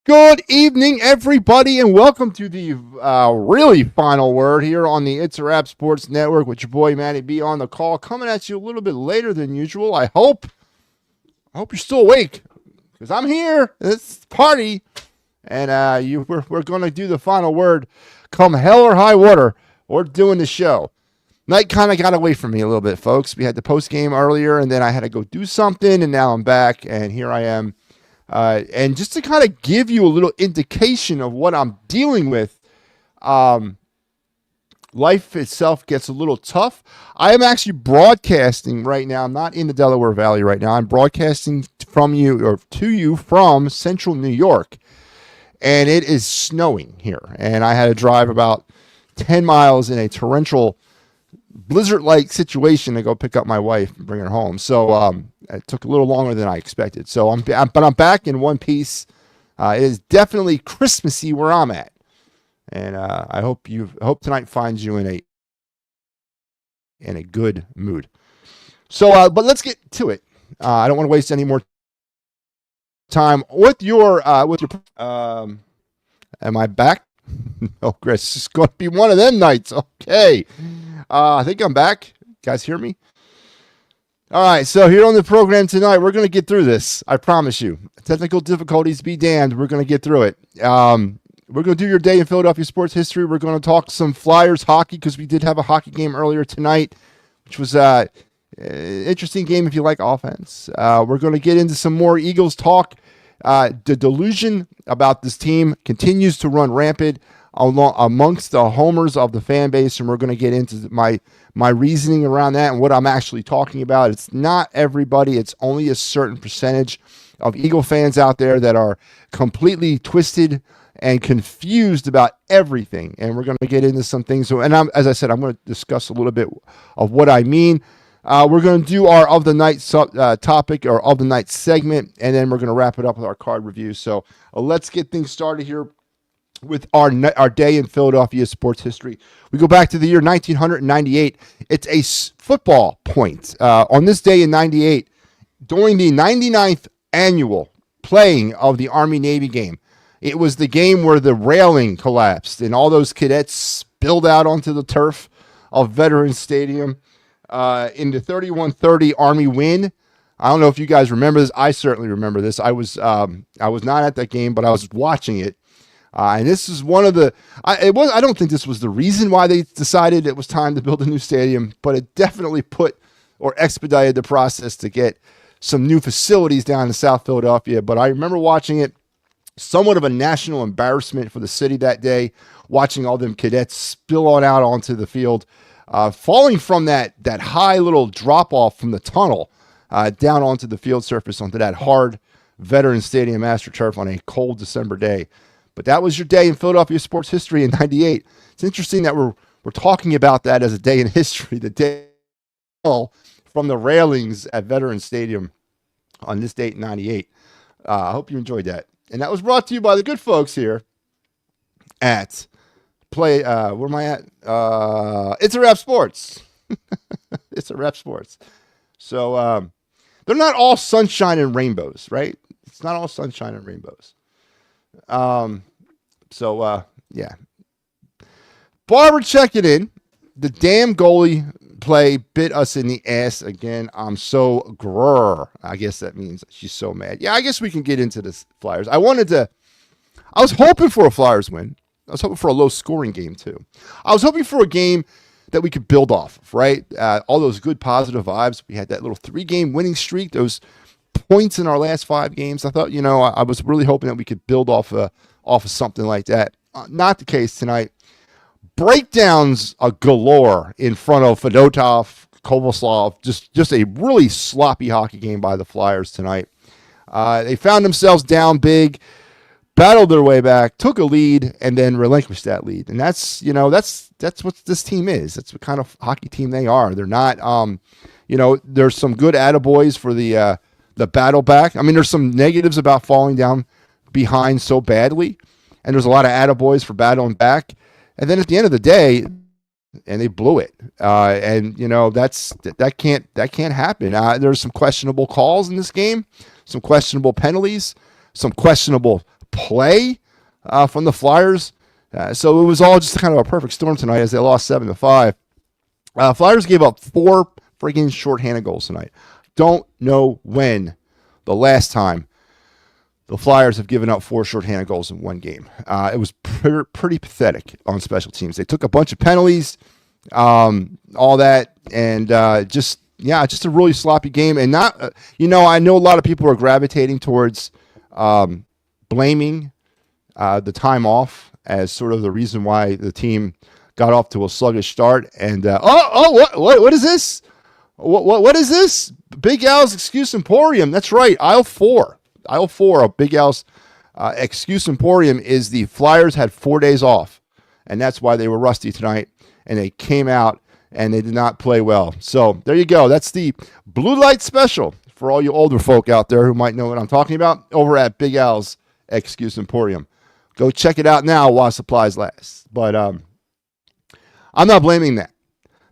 Good evening, everybody, and welcome to the really final word here on the It's a Wrap Sports Network with your boy MattyB on the call, coming at you a little bit later than usual. I hope you're still awake because I'm here. It's party, and we're going to do the final word, come hell or high water. We're doing the show. Night kind of got away from me a little bit, folks. We had the post game earlier, and then I had to go do something, and now I'm back, and here I am. And just to kind of give you a little indication of what I'm dealing with, life itself gets a little tough. I am actually broadcasting right now. I'm not in the Delaware Valley right now. I'm broadcasting from you or to you from central New York, and it is snowing here. And I had to drive about 10 miles in a torrential blizzard-like situation to go pick up my wife and bring her home. So it took a little longer than I expected. So I'm back in one piece. It is definitely Christmassy where I'm at, and I hope tonight finds you in a good mood. So, but let's get to it. I don't want to waste any more time with your. Am I back? Oh, Chris, it's going to be one of them nights. Okay. I think I'm back. You guys hear me? All right, so here on the program tonight, we're going to get through this. I promise you. Technical difficulties be damned. We're going to get through it. We're going to do your day in Philadelphia sports history. We're going to talk some Flyers hockey because we did have a hockey game earlier tonight, which was an interesting game if you like offense. We're going to get into some more Eagles talk. The delusion about this team continues to run rampant amongst the homers of the fan base, and we're going to get into my reasoning around that and what I'm actually talking about. It's not everybody. It's only a certain percentage of Eagle fans out there that are completely twisted and confused about everything, and we're going to get into some things. So, and as I said, I'm going to discuss a little bit of what I mean. We're going to do our of the night topic or of the night segment, and then we're going to wrap it up with our card review. So let's get things started here with our day in Philadelphia sports history. We go back to the year 1998. It's a football point. On this day in 98, during the 99th annual playing of the Army-Navy game, it was the game where the railing collapsed and all those cadets spilled out onto the turf of Veterans Stadium in the 31-30 Army win. I don't know if you guys remember this. I certainly remember this. I was not at that game, but I was watching it. And this is one of the. I don't think this was the reason why they decided it was time to build a new stadium, but it definitely put or expedited the process to get some new facilities down in South Philadelphia. But I remember watching it. Somewhat of a national embarrassment for the city that day, watching all them cadets spill on out onto the field, falling from that high little drop off from the tunnel down onto the field surface onto that hard Veterans Stadium AstroTurf on a cold December day. But that was your day in Philadelphia sports history in 98. It's interesting that we're talking about that as a day in history, the day from the railings at Veterans Stadium on this date in 98. I hope you enjoyed that. And that was brought to you by the good folks here at where am I at? It's a Wrap Sports. It's a Wrap Sports. So they're not all sunshine and rainbows, right? It's not all sunshine and rainbows. Yeah. Barber checking in. The damn goalie play bit us in the ass again. I'm so grrr. I guess that means she's so mad. Yeah, I guess we can get into this Flyers. I was hoping for a Flyers win. I was hoping for a low scoring game too. I was hoping for a game that we could build off of, right? All those good positive vibes. We had that little 3-game winning streak, those points in our last 5 games. I thought, I was really hoping that we could build off of something like that. Not the case tonight. Breakdowns galore in front of Fedotov, Kovalov. Just a really sloppy hockey game by the Flyers tonight. They found themselves down big, battled their way back, took a lead, and then relinquished that lead. And that's what this team is. That's what kind of hockey team they are. They're not, there's some good attaboys for the battle back. I mean, there's some negatives about falling down behind so badly, and there's a lot of attaboys for battling back. And then at the end of the day, and they blew it. That can't happen. There's some questionable calls in this game, some questionable penalties, some questionable play from the Flyers. So it was all just kind of a perfect storm tonight as they lost 7-5. Flyers gave up 4 freaking shorthanded goals tonight. Don't know when the last time the Flyers have given up 4 shorthanded goals in one game. It was pretty pathetic on special teams. They took a bunch of penalties, all that, and just a really sloppy game. And not, I know a lot of people are gravitating towards blaming the time off as sort of the reason why the team got off to a sluggish start. And what is this? What is this? Big Al's Excuse Emporium. That's right, aisle 4. Aisle 4 of Big Al's Excuse Emporium is the Flyers had 4 days off, and that's why they were rusty tonight. And they came out and they did not play well. So there you go. That's the Blue Light Special for all you older folk out there who might know what I'm talking about over at Big Al's Excuse Emporium. Go check it out now while supplies last. But I'm not blaming that,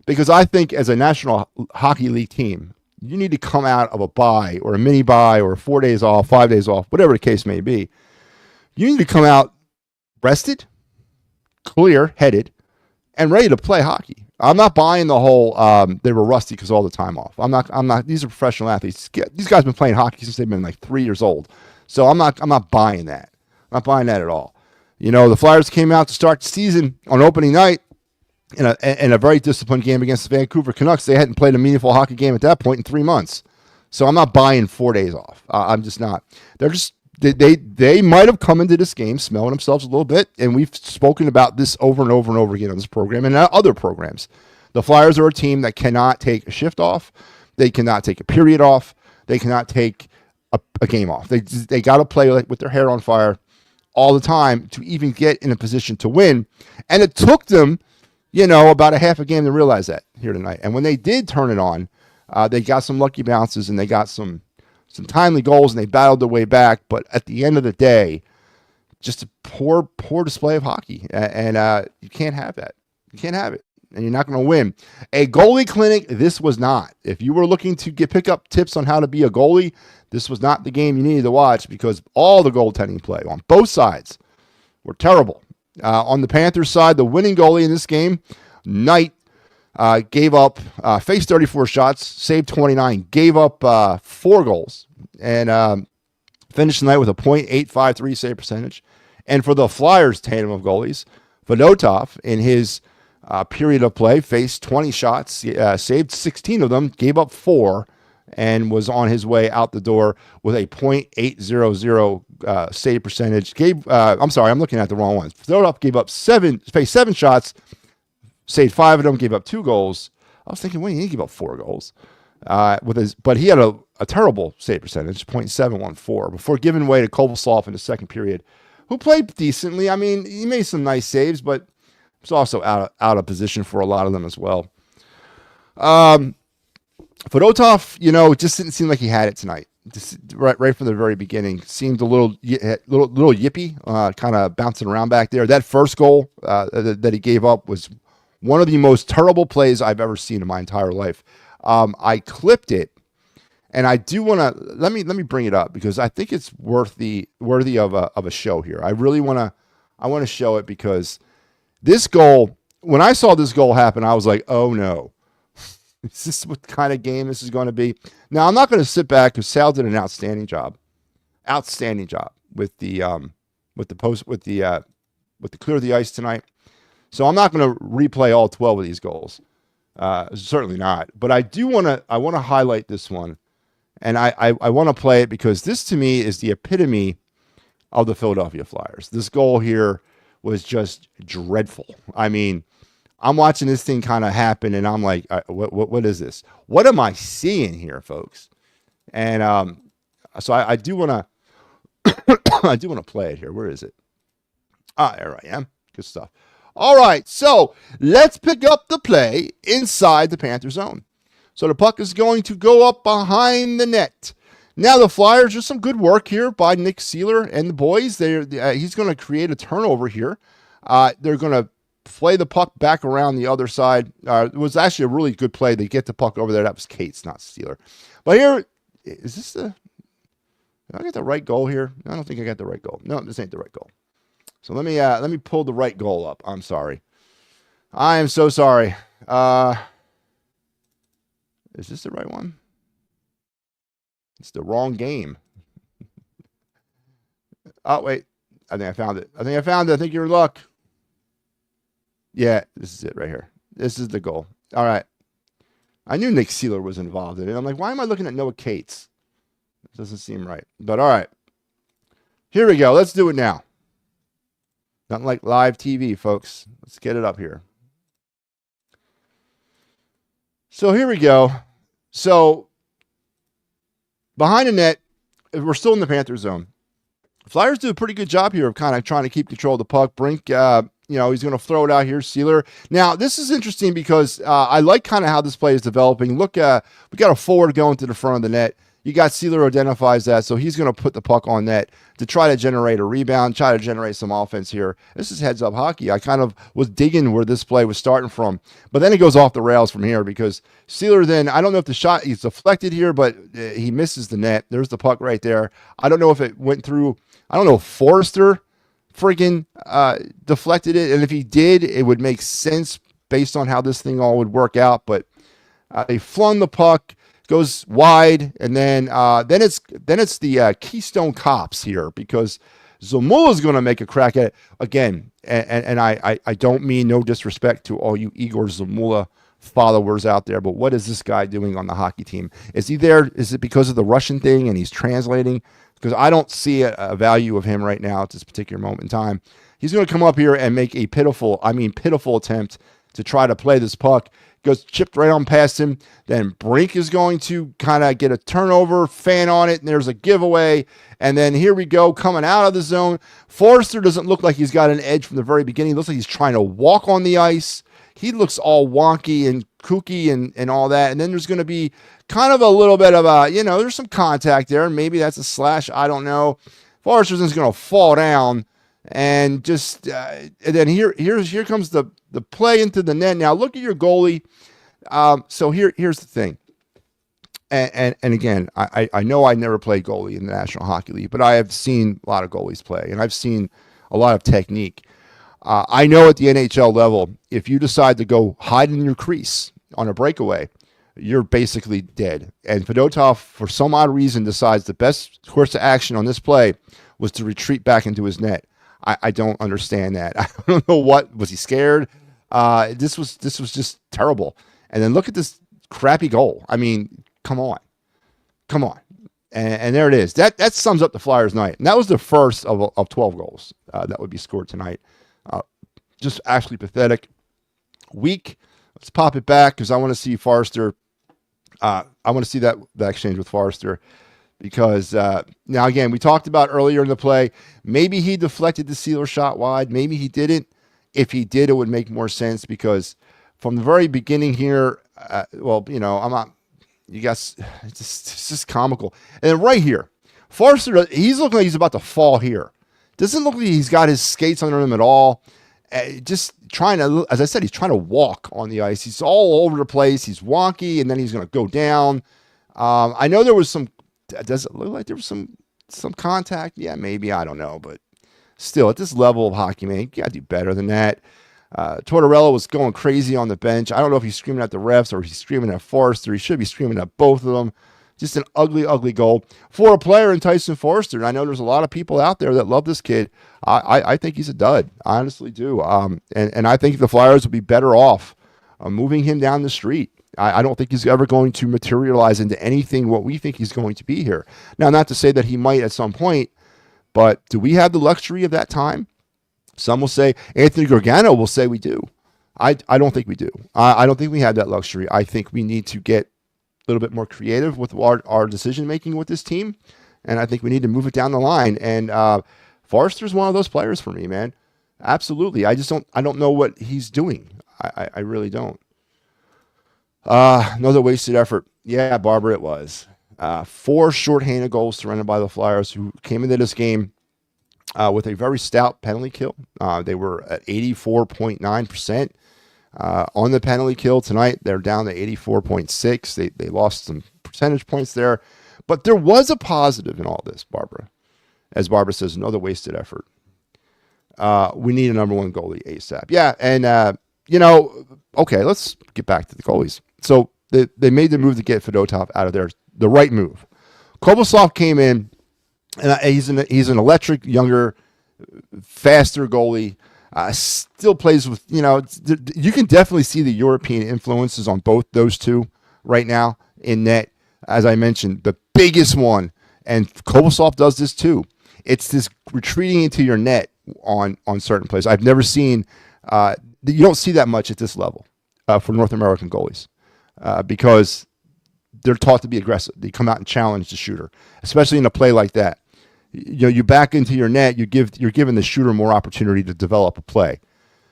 because I think as a National Hockey League team, you need to come out of a bye or a mini bye or 4 days off, 5 days off, whatever the case may be. You need to come out rested, clear-headed, and ready to play hockey. I'm not buying the whole they were rusty because all the time off. I'm not. These are professional athletes. These guys have been playing hockey since they've been like 3 years old. So I'm not buying that. I'm not buying that at all. The Flyers came out to start the season on opening night in a very disciplined game against the Vancouver Canucks. They hadn't played a meaningful hockey game at that point in 3 months. So I'm not buying 4 days off. I'm just not. They're just they might have come into this game smelling themselves a little bit, and we've spoken about this over and over and over again on this program and other programs. The Flyers are a team that cannot take a shift off. They cannot take a period off. They cannot take a game off. They got to play with their hair on fire all the time to even get in a position to win. And it took them, about a half a game to realize that here tonight. And when they did turn it on, they got some lucky bounces and they got some timely goals and they battled their way back. But at the end of the day, just a poor display of hockey. And you can't have that. You can't have it. And you're not going to win. A goalie clinic, this was not. If you were looking to pick up tips on how to be a goalie, this was not the game you needed to watch, because all the goaltending play on both sides were terrible. On the Panthers side, the winning goalie in this game, Knight, gave up, faced 34 shots, saved 29, gave up 4 goals, and finished the night with a .853 save percentage. And for the Flyers tandem of goalies, Fedotov, in his period of play, faced 20 shots, saved 16 of them, gave up 4, and was on his way out the door with a .800 save percentage. I'm sorry, I'm looking at the wrong ones. Fedotov gave up faced 7 shots, saved 5 of them, gave up 2 goals. I was thinking, he didn't give up 4 goals. But he had a terrible save percentage, .714, before giving way to Kovalsov in the second period, who played decently. I mean, he made some nice saves, but was also out of position for a lot of them as well. Fedotov, just didn't seem like he had it tonight. Just right from the very beginning, seemed a little yippy, kind of bouncing around back there. That first goal that he gave up was one of the most terrible plays I've ever seen in my entire life. I clipped it, and I do want to let me bring it up because I think it's worthy of a show here. I want to show it because this goal, when I saw this goal happen, I was like, oh no. Is this what kind of game this is going to be? Now, I'm not going to sit back because Sal did an outstanding job with the clear the ice tonight. So I'm not going to replay all 12 of these goals. Certainly not. But I want to highlight this one, and I want to play it because this to me is the epitome of the Philadelphia Flyers. This goal here was just dreadful. I mean, I'm watching this thing kind of happen, and I'm like, what is this? What am I seeing here, folks? And so I do want to play it here. Where is it? There I am. Good stuff. All right, so let's pick up the play inside the Panther zone. So the puck is going to go up behind the net. Now the Flyers, there's some good work here by Nick Seeler and the boys. He's going to create a turnover here. They're going to play the puck back around the other side. It was actually a really good play. They get the puck over there. That was Cates, not Steeler. But here, is this the... Did I get the right goal here? I don't think I got the right goal. No, this ain't the right goal. So let me pull the right goal up. I'm sorry. I am so sorry. Is this the right one? It's the wrong game. Oh, wait. I think I found it. I think you're in luck. Yeah, this is it right here. This is the goal. All right. I knew Nick Seeler was involved in it. I'm like, why am I looking at Noah Cates? It doesn't seem right. But all right. Here we go. Let's do it now. Not like live TV, folks. Let's get it up here. So here we go. So behind the net, we're still in the Panther zone. Flyers do a pretty good job here of kind of trying to keep control of the puck. Brink, he's going to throw it out here. Seeler. Now, this is interesting because I like kind of how this play is developing. Look, we got a forward going to the front of the net. You got Seeler identifies that, so he's going to put the puck on net to try to generate a rebound, try to generate some offense here. This is heads-up hockey. I kind of was digging where this play was starting from, but then it goes off the rails from here because Seeler then, I don't know if the shot, he's deflected here, but he misses the net. There's the puck right there. I don't know if it went through, I don't know if Forrester friggin' deflected it, and if he did, it would make sense based on how this thing all would work out, but they flung the puck, goes wide, and then it's the Keystone Cops here because Zamula is going to make a crack at it again. And I don't mean no disrespect to all you Igor Zamula followers out there, but what is this guy doing on the hockey team? Is he there? Is it because of the Russian thing and he's translating? Because I don't see a value of him right now at this particular moment in time. He's going to come up here and make a pitiful attempt to try to play this puck. Goes chipped right on past him. Then Brink is going to kind of get a turnover, fan on it, and there's a giveaway. And then here we go, coming out of the zone. Forrester doesn't look like he's got an edge from the very beginning. He looks like he's trying to walk on the ice. He looks all wonky and kooky and all that. And then there's going to be kind of a little bit of there's some contact there. Maybe that's a slash. I don't know. Forrester's just going to fall down. And just and then here comes the play into the net. Now look at your goalie. So here's the thing. And again, I know I never played goalie in the National Hockey League, but I have seen a lot of goalies play, and I've seen a lot of technique. I know at the NHL level, if you decide to go hide in your crease on a breakaway, you're basically dead. And Fedotov, for some odd reason, decides the best course of action on this play was to retreat back into his net. I don't understand that. I don't know was he scared? This was just terrible. And then look at this crappy goal. I mean, come on. And there it is. That sums up the Flyers' night. And that was the first of 12 goals that would be scored tonight. Just actually pathetic. Weak. Let's pop it back because I want to see Forrester. I want to see that exchange with Forrester. Because now, again, we talked about earlier in the play, maybe he deflected the Seeler shot wide. Maybe he didn't. If he did, it would make more sense because from the very beginning here, I'm not, you guys, it's just comical. And then right here, Forrester, he's looking like he's about to fall here. Doesn't look like he's got his skates under him at all. Just trying to, as I said, he's trying to walk on the ice. He's all over the place. He's wonky, and then he's going to go down. I know there was some. Does it look like there was some contact? Yeah, maybe. I don't know. But still, at this level of hockey, man, you got to do better than that. Tortorella was going crazy on the bench. I don't know if he's screaming at the refs or he's screaming at Forrester. He should be screaming at both of them. Just an ugly, ugly goal for a player in Tyson Forrester. And I know there's a lot of people out there that love this kid. I think he's a dud. I honestly do. And I think the Flyers would be better off moving him down the street. I don't think he's ever going to materialize into anything what we think he's going to be here. Now, not to say that he might at some point, but do we have the luxury of that time? Some will say, Anthony Gargano will say we do. I don't think we do. I don't think we have that luxury. I think we need to get a little bit more creative with our decision-making with this team, and I think we need to move it down the line. And Forrester's one of those players for me, man. Absolutely. I don't know what he's doing. I really don't. Another wasted effort. Yeah, Barbara, it was. 4 shorthanded goals surrendered by the Flyers, who came into this game with a very stout penalty kill. They were at 84.9% on the penalty kill tonight. They're down to 84.6. They lost some percentage points there. But there was a positive in all this, Barbara. As Barbara says, another wasted effort. We need a number one goalie ASAP. Yeah, and, okay, let's get back to the goalies. So they made the move to get Fedotov out of there, the right move. Kovalov came in, and he's an electric, younger, faster goalie. Still plays with, you can definitely see the European influences on both those two right now in net. As I mentioned, the biggest one, and Kovalov does this too. It's this retreating into your net on certain plays. I've never seen, you don't see that much at this level for North American goalies because they're taught to be aggressive. They come out and challenge the shooter, especially in a play like that. You back into your net, you're giving the shooter more opportunity to develop a play.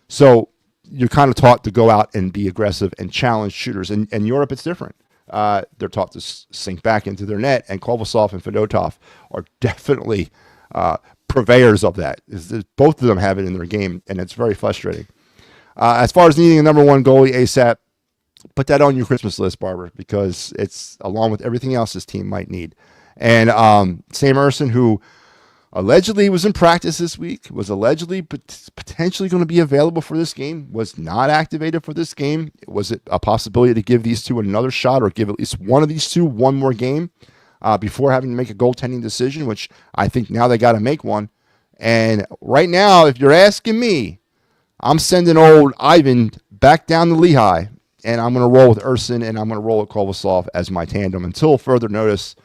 So you're kind of taught to go out and be aggressive and challenge shooters. And in Europe, it's different. They're taught to sink back into their net, and Kovalov and Fedotov are definitely purveyors of that. Both of them have it in their game, and it's very frustrating. As far as needing a number one goalie ASAP, put that on your Christmas list, Barbara, because it's along with everything else this team might need. And Sam Ersson, who allegedly was in practice this week, was allegedly potentially going to be available for this game, was not activated for this game. Was it a possibility to give these two another shot or give at least one of these two one more game before having to make a goaltending decision, which I think now they got to make one. And right now, if you're asking me, I'm sending old Ivan back down to Lehigh, and I'm going to roll with Ersson, and I'm going to roll with Kovalov as my tandem until further notice,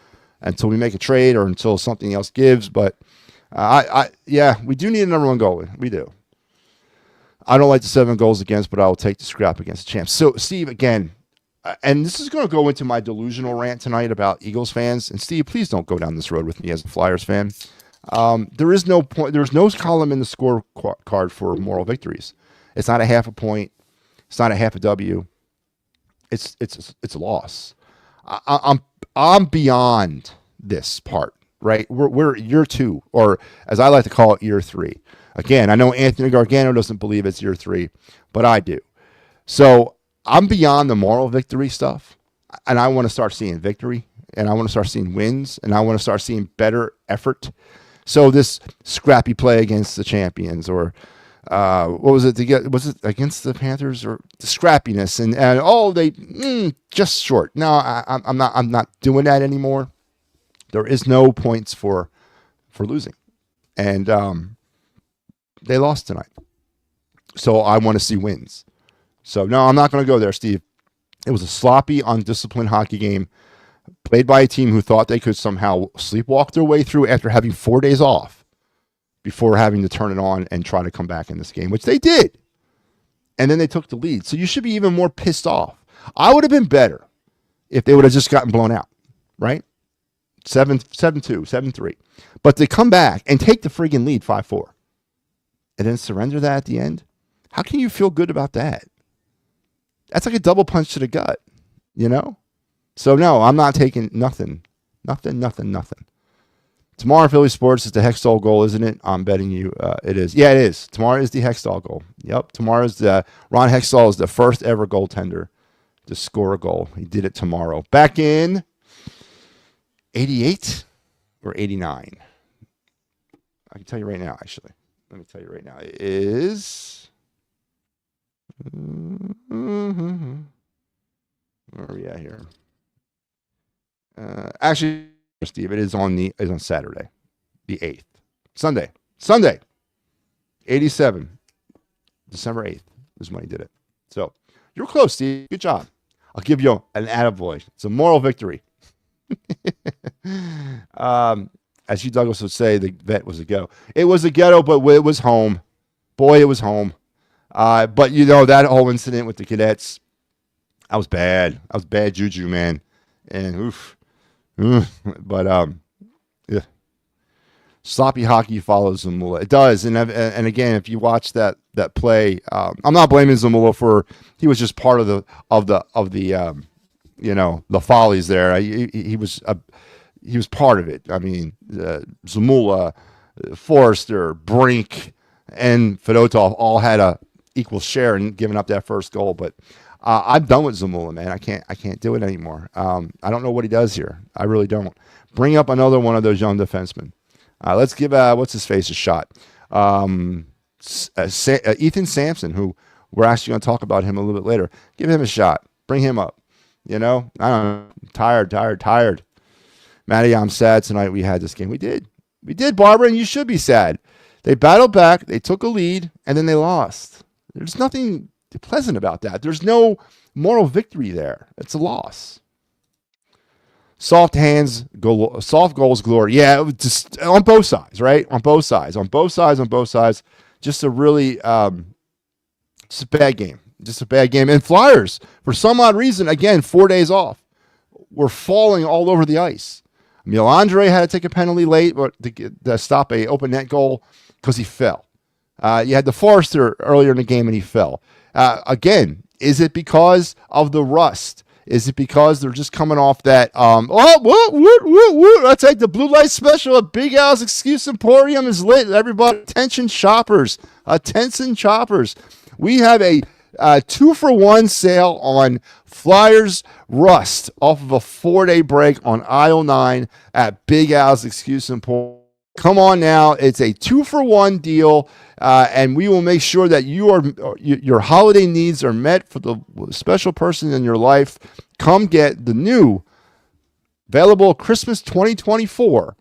until we make a trade or until something else gives. But we do need a number one goalie. We do. I don't like the 7 goals against, but I will take the scrap against the champs. So, Steve, again, and this is going to go into my delusional rant tonight about Eagles fans. And, Steve, please don't go down this road with me as a Flyers fan. There is no point. There's no column in the score card for moral victories. It's not a half a point. It's not a half a W. It's a loss. I'm beyond this part, right? We're year 2, or as I like to call it, year 3. Again, I know Anthony Gargano doesn't believe it's year 3, but I do. So I'm beyond the moral victory stuff, and I want to start seeing victory, and I want to start seeing wins, and I want to start seeing better effort. So this scrappy play against the champions, or what was it? Was it against the Panthers, or the scrappiness and they just short? No, I'm not doing that anymore. There is no points for losing, and they lost tonight. So I want to see wins. So no, I'm not going to go there, Steve. It was a sloppy, undisciplined hockey game played by a team who thought they could somehow sleepwalk their way through after having 4 days off before having to turn it on and try to come back in this game, which they did. And then they took the lead. So you should be even more pissed off. I would have been better if they would have just gotten blown out, right? 7-2, 7-3. But to come back and take the friggin' lead 5-4 and then surrender that at the end, how can you feel good about that? That's like a double punch to the gut, So, no, I'm not taking nothing. Tomorrow, Philly Sports is the Hextall goal, isn't it? I'm betting you it is. Yeah, it is. Tomorrow is the Hextall goal. Yep, tomorrow's Ron Hextall is the first ever goaltender to score a goal. He did it tomorrow. Back in 88 or 89? I can tell you right now, actually. Let me tell you right now. It is... Where are we at here? Actually, Steve, it is on Saturday, the 8th. Sunday, 87, December 8th is when he did it. So you're close, Steve. Good job. I'll give you an attaboy. It's a moral victory. As Hugh Douglas would say, the vet was a ghetto. It was a ghetto, but it was home. Boy, it was home. But that whole incident with the cadets, I was bad. I was bad juju, man. And oof. But yeah. Sloppy hockey follows Zamula. It does. And again, if you watch that play, I'm not blaming Zamula he was just part of the the follies there. He was part of it. I mean, Zamula, Forrester, Brink, and Fedotov all had a equal share in giving up that first goal. But I'm done with Zamula, man. I can't do it anymore. I don't know what he does here. I really don't. Bring up another one of those young defensemen. Let's give what's his face a shot. Ethan Sampson, who we're actually going to talk about him a little bit later. Give him a shot. Bring him up. I don't know. Tired. Matty, I'm sad tonight we had this game. We did, Barbara, and you should be sad. They battled back. They took a lead, and then they lost. There's nothing pleasant about that. There's no moral victory there. It's a loss. Soft goals glory. Yeah, it was just on both sides, right? On both sides. Just a really, just a bad game. And Flyers, for some odd reason, again, 4 days off, were falling all over the ice. Andre had to take a penalty late to stop a open net goal because he fell. You had the Forrester earlier in the game and he fell. Again, is it because of the rust? Is it because they're just coming off that, Let's take the blue light special at Big Al's Excuse Emporium is lit. Everybody, attention shoppers. We have a 2-for-1 sale on Flyers Rust off of a 4-day break on aisle 9 at Big Al's Excuse Emporium. Come on now. It's a 2-for-1 deal. And we will make sure that your holiday needs are met for the special person in your life. Come get the new available Christmas 2024.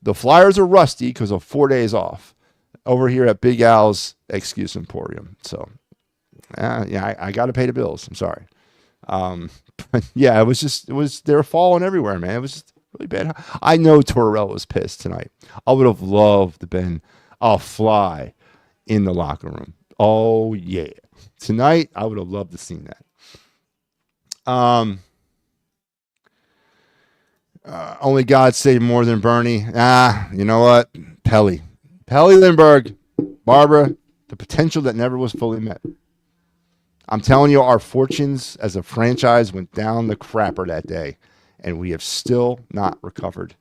The Flyers are rusty because of 4 days off over here at Big Al's Excuse Emporium. So, I got to pay the bills. I'm sorry. But yeah, they were falling everywhere, man. It was just really bad. I know Tortorella was pissed tonight. I would have loved to have been a fly in the locker room. Oh, yeah. Tonight, I would have loved to seen that. Only God saved more than Bernie. You know what? Pelly Lindbergh, Barbara, the potential that never was fully met. I'm telling you, our fortunes as a franchise went down the crapper that day, and we have still not recovered.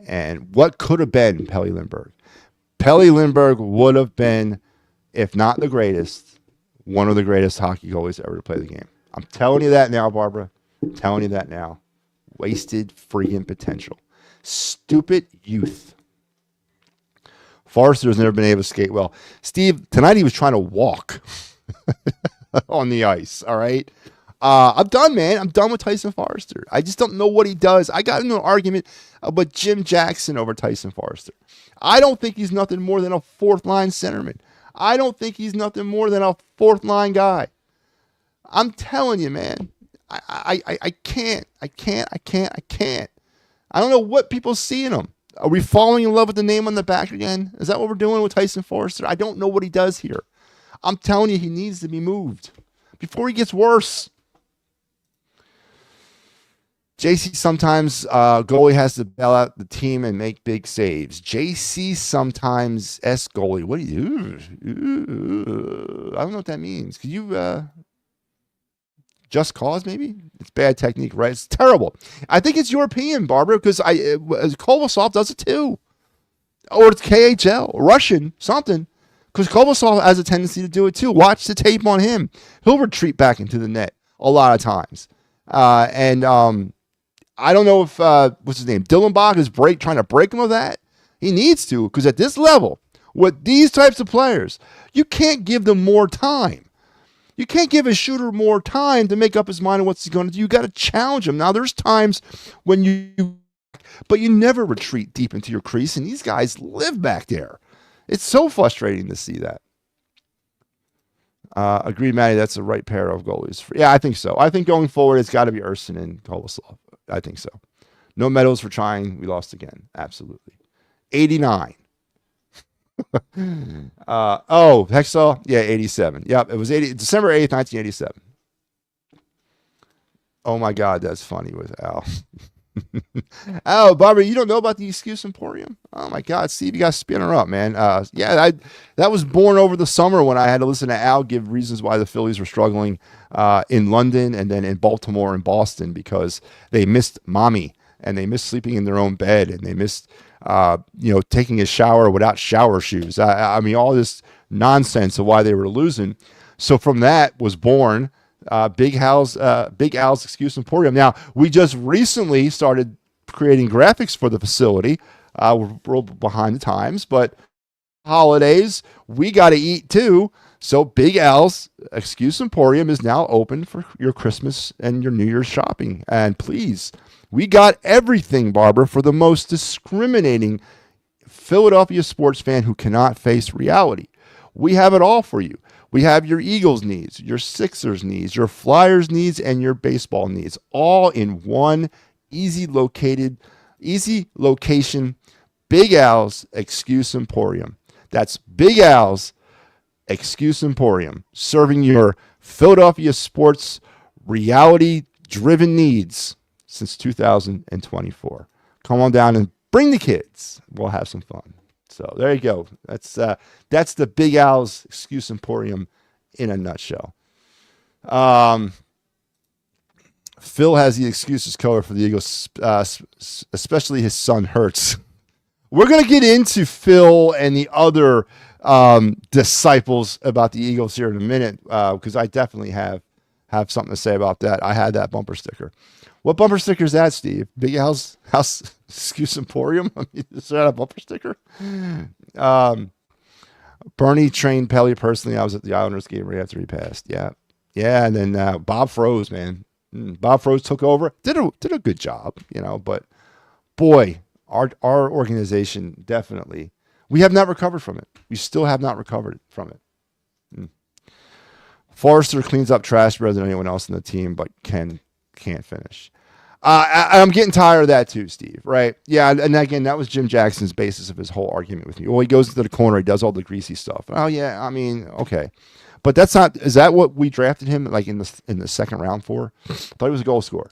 And what could have been Pelly Lindbergh? Pelly Lindbergh would have been, if not the greatest, one of the greatest hockey goalies ever to play the game. I'm telling you that now, Barbara. I'm telling you that now. Wasted freaking potential. Stupid youth. Forrester's never been able to skate well. Steve, tonight he was trying to walk on the ice, all right? I'm done, man. I'm done with Tyson Forrester. I just don't know what he does. I got into an argument about Jim Jackson over Tyson Forrester. I don't think he's nothing more than a fourth-line centerman. I don't think he's nothing more than a fourth-line guy. I'm telling you, man. I can't. I don't know what people see in him. Are we falling in love with the name on the back again? Is that what we're doing with Tyson Forrester? I don't know what he does here. I'm telling you, he needs to be moved before he gets worse. JC sometimes goalie has to bail out the team and make big saves. JC sometimes S goalie. What do you do? I don't know what that means. Could you just cause maybe? It's bad technique, right? It's terrible. I think it's European, Barbara, because Kovalsov does it too. Or it's KHL, Russian, something. Because Kovalsov has a tendency to do it too. Watch the tape on him. He'll retreat back into the net a lot of times. I don't know if, what's his name, Dillenbach is trying to break him of that. He needs to, because at this level, with these types of players, you can't give them more time. You can't give a shooter more time to make up his mind on what he's going to do. You got to challenge him. Now, there's times when but you never retreat deep into your crease, and these guys live back there. It's so frustrating to see that. Agreed, Matty, that's the right pair of goalies. Yeah, I think so. I think going forward, it's got to be Erson and Kovalsov. I think so. No medals for trying. We lost again. Absolutely. 89. Hexall? Yeah, 87. Yep, it was December 8th, 1987. Oh, my God, that's funny with Al. Oh, Barbara, you don't know about the Excuse Emporium? Oh, my God, Steve, you got to spin her up, man. That was born over the summer when I had to listen to Al give reasons why the Phillies were struggling in London and then in Baltimore and Boston because they missed mommy and they missed sleeping in their own bed and they missed taking a shower without shower shoes. I mean, all this nonsense of why they were losing. So from that was born Big Al's Excuse Emporium. Now, we just recently started creating graphics for the facility. We're a little behind the times, but holidays, we got to eat too. So Big Al's Excuse Emporium is now open for your Christmas and your New Year's shopping. And please, we got everything, Barbara, for the most discriminating Philadelphia sports fan who cannot face reality. We have it all for you. We have your Eagles needs, your Sixers needs, your Flyers needs, and your baseball needs, all in one easy location, Big Al's Excuse Emporium. That's Big Al's Excuse Emporium, serving your Philadelphia sports reality-driven needs since 2024. Come on down and bring the kids. We'll have some fun. So there you go. That's the Big Al's Excuse Emporium in a nutshell. Phil has the excuses covered for the Eagles, especially his son Hurts. We're going to get into Phil and the other disciples about the Eagles here in a minute, because I definitely have something to say about that. I had that bumper sticker. What bumper sticker is that, Steve? Big Al's House Excuse Emporium? I mean, is that a bumper sticker? Bernie trained Pelly personally. I was at the Islanders game right after he passed. Yeah. And then Bob Froese, man. Bob Froese took over. Did a good job, but boy, our organization definitely, we have not recovered from it. We still have not recovered from it. Forrester cleans up trash better than anyone else in the team, but can't finish. I'm getting tired of that too, Steve, right? Yeah, and again, that was Jim Jackson's basis of his whole argument with me. Well, he goes into the corner, he does all the greasy stuff. Oh, yeah, I mean, okay. But is that what we drafted him like in the second round for? I thought he was a goal scorer,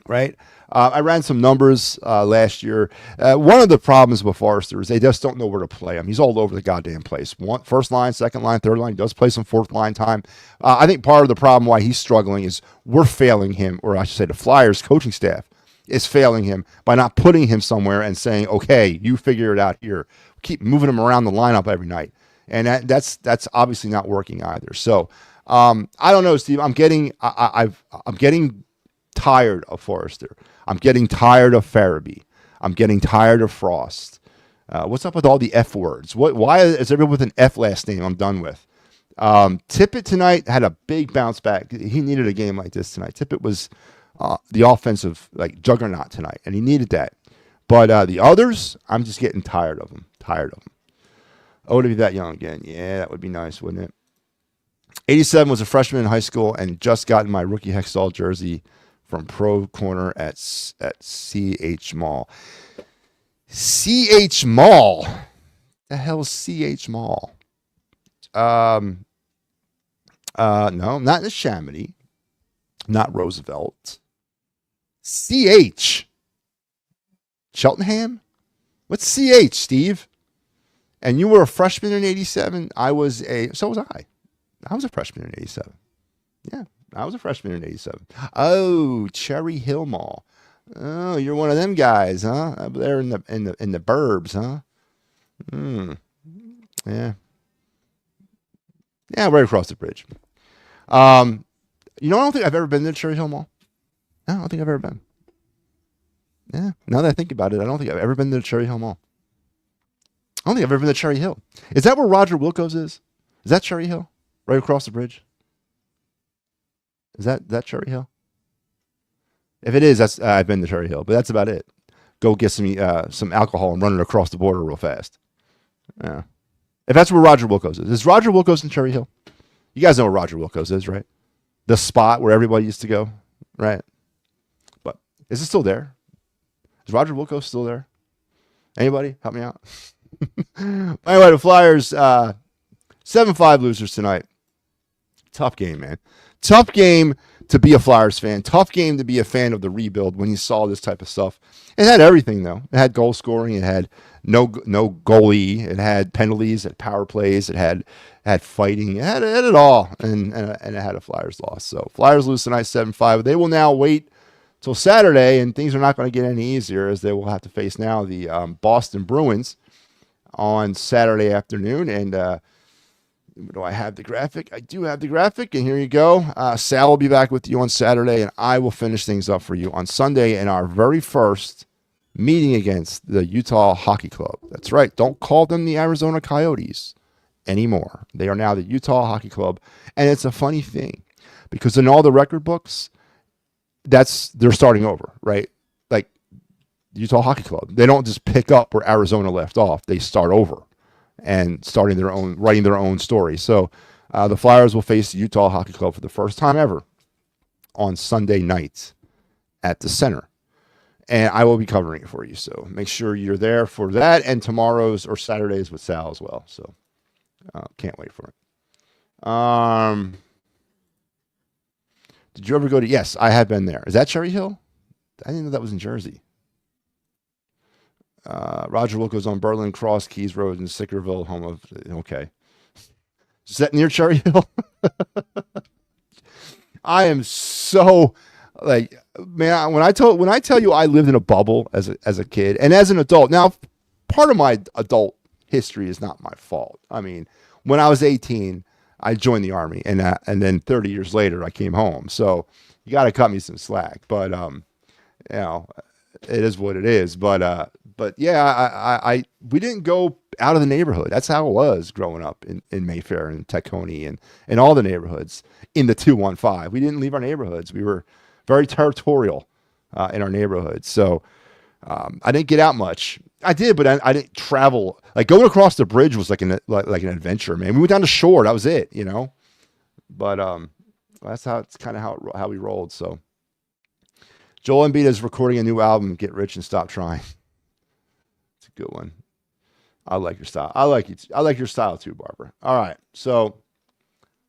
right? I ran some numbers last year. One of the problems with Forrester is they just don't know where to play him. He's all over the goddamn place. First line, second line, third line. He does play some fourth line time. I think part of the problem why he's struggling is we're failing him, or I should say the Flyers coaching staff is failing him by not putting him somewhere and saying, okay, you figure it out here. Keep moving him around the lineup every night. And that's obviously not working either. So I don't know, Steve. I'm getting tired of Forrester. I'm getting tired of Farabee. I'm getting tired of Frost. What's up with all the F words? Why is everyone with an F last name? I'm done with. Tippett tonight had a big bounce back. He needed a game like this tonight. Tippett was the offensive juggernaut tonight, and he needed that. But the others, I'm just getting tired of them. Oh, to be that young again. Yeah, that would be nice, wouldn't it? 87 was a freshman in high school and just gotten my rookie Hextall jersey from Pro Corner at CH Mall. CH Mall? The hell is CH Mall? No, not in Chamonix. Not Roosevelt. CH. Cheltenham? What's CH, Steve? And you were a freshman in 87. So was I. I was a freshman in 87. Yeah, I was a freshman in 87. Oh, Cherry Hill Mall. Oh, you're one of them guys, huh? Up there in the burbs, huh? Yeah. Yeah, right across the bridge. I don't think I've ever been to Cherry Hill Mall. No, I don't think I've ever been. Yeah, now that I think about it, I don't think I've ever been to Cherry Hill Mall. I don't think I've ever been to Cherry Hill. Is that where Roger Wilco's is? Is that Cherry Hill? Right across the bridge? Is that Cherry Hill? If it is, I've been to Cherry Hill, but that's about it. Go get some alcohol and run it across the border real fast. Yeah. If that's where Roger Wilco's is Roger Wilco's in Cherry Hill? You guys know where Roger Wilco's is, right? The spot where everybody used to go, right? But is it still there? Is Roger Wilco's still there? Anybody help me out? Anyway, the Flyers 7-5 losers tonight. Tough game, man. Tough game to be a Flyers fan. Tough game to be a fan of the rebuild when you saw this type of stuff. It had everything, though. It had goal scoring. It had no goalie. It had penalties. It had power plays. It had fighting. It had it all, and it had a Flyers loss. So Flyers lose tonight 7-5. They will now wait till Saturday, and things are not going to get any easier as they will have to face now the Boston Bruins on Saturday afternoon. And Do I have the graphic? I do have the graphic, and here you go. Sal will be back with you on Saturday, and I will finish things up for you on Sunday in our very first meeting against the Utah Hockey Club. That's right. Don't call them the Arizona Coyotes anymore. They are now the Utah Hockey Club, and it's a funny thing because in all the record books, they're starting over, right? Like the Utah Hockey Club. They don't just pick up where Arizona left off. They start over and writing their own story. So the Flyers will face the Utah Hockey Club for the first time ever on Sunday night at the Center. And I will be covering it for you. So make sure you're there for that and tomorrow's or Saturday's with Sal as well. So can't wait for it. Did you ever go to, yes, I have been there. Is that Cherry Hill? I didn't know that was in Jersey. Roger Will goes on Berlin Cross, Keys Road, and Sickerville, home of, okay. Is that near Cherry Hill? I am so, like, man, when I tell you I lived in a bubble as a kid and as an adult. Now, part of my adult history is not my fault. I mean, when I was 18, I joined the Army, and then 30 years later, I came home. So you got to cut me some slack. But it is what it is. But yeah, we didn't go out of the neighborhood. That's how it was growing up in Mayfair and Tacony and all the neighborhoods in the 215. We didn't leave our neighborhoods. We were very territorial in our neighborhoods. So I didn't get out much. I did, but I didn't travel. Like going across the bridge was like an adventure, man. We went down to shore. That was it, you know. But that's how we rolled. So Joel Embiid is recording a new album, Get Rich and Stop Trying. It's a good one. I like your style. I like your style too, Barbara. All right. So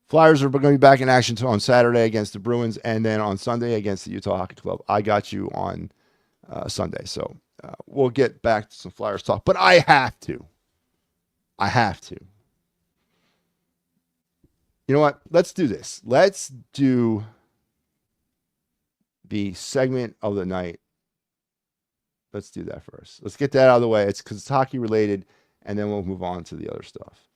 Flyers are going to be back in action on Saturday against the Bruins, and then on Sunday against the Utah Hockey Club. I got you on Sunday. So we'll get back to some Flyers talk, but I have to. You know what? Let's do this. Let's do the segment of the night. Let's do that first. Let's get that out of the way. It's because it's hockey related, and then we'll move on to the other stuff.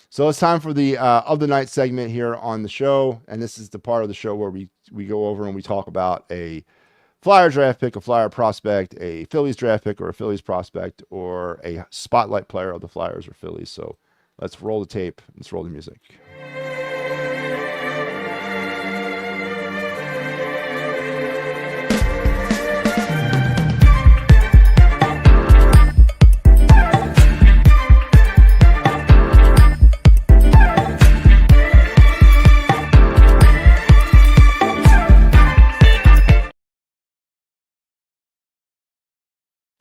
So it's time for the of the night segment here on the show, and this is the part of the show where we go over and we talk about a Flyer draft pick, a Flyer prospect, a Phillies draft pick or a Phillies prospect, or a spotlight player of the Flyers or Phillies. So let's roll the tape. Let's roll the music.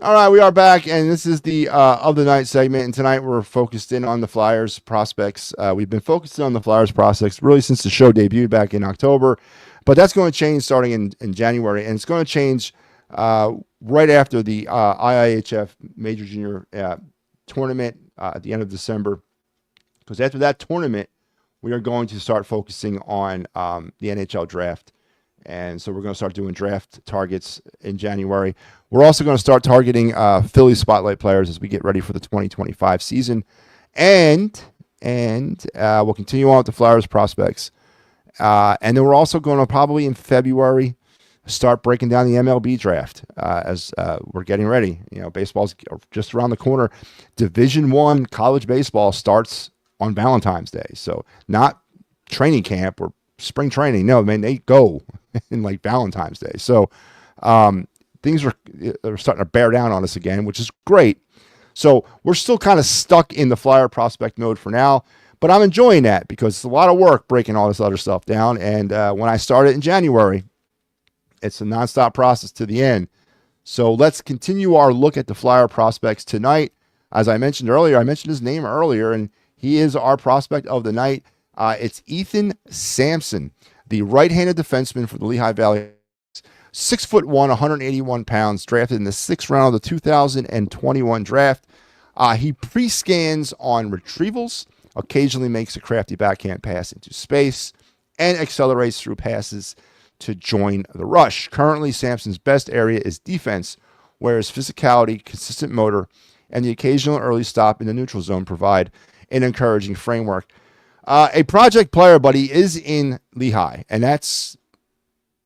All right, we are back, and this is the of the night segment. And tonight we're focused in on the Flyers prospects. We've been focusing on the Flyers prospects really since the show debuted back in October, but that's going to change starting in January, and it's going to change right after the IIHF Major Junior tournament at the end of December. Because after that tournament, we are going to start focusing on the NHL draft. And so we're going to start doing draft targets in January. We're also going to start targeting Philly spotlight players as we get ready for the 2025 season. And we'll continue on with the Flyers prospects. And then we're also going to probably in February start breaking down the MLB draft as we're getting ready. You know, baseball's just around the corner. Division I college baseball starts on Valentine's Day. So not training camp or spring training. No, man, they go in like Valentine's Day. So things are starting to bear down on us again, which is great. So we're still kind of stuck in the Flyer prospect mode for now, but I'm enjoying that because it's a lot of work breaking all this other stuff down. And when I started in January, it's a nonstop process to the end. So let's continue our look at the Flyer prospects tonight. As I mentioned earlier, I mentioned his name earlier, and he is our prospect of the night. It's Ethan Sampson, the right-handed defenseman for the Lehigh Valley. 6'1", 181 pounds, drafted in the 6th round of the 2021 draft. He pre-scans on retrievals, occasionally makes a crafty backhand pass into space, and accelerates through passes to join the rush. Currently, Sampson's best area is defense, where his physicality, consistent motor, and the occasional early stop in the neutral zone provide an encouraging framework. A project player, but he is in Lehigh, and that's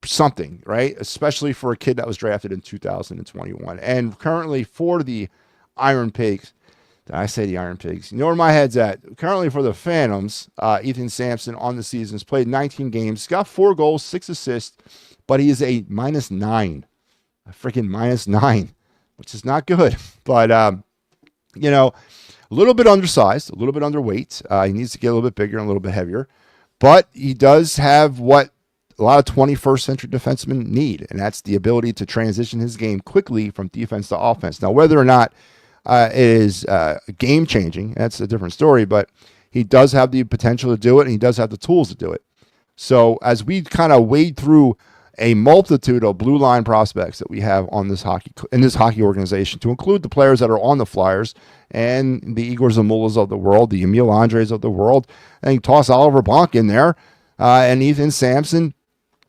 something, right? Especially for a kid that was drafted in 2021. And currently for the Iron Pigs, did I say the Iron Pigs? You know where my head's at. Currently for the Phantoms, Ethan Sampson on the season has played 19 games, got 4 goals, 6 assists, but he is a -9. A freaking -9, which is not good. But, you know, a little bit undersized, a little bit underweight. He needs to get a little bit bigger and a little bit heavier. But he does have what a lot of 21st century defensemen need, and that's the ability to transition his game quickly from defense to offense. Now, whether or not it is game changing, that's a different story, but he does have the potential to do it, and he does have the tools to do it. So as we kind of wade through a multitude of blue line prospects that we have on this hockey organization, to include the players that are on the Flyers and the Igor Zamulas of the world, the Emil Andres of the world, and you toss Oliver Bonk in there, and Ethan Sampson,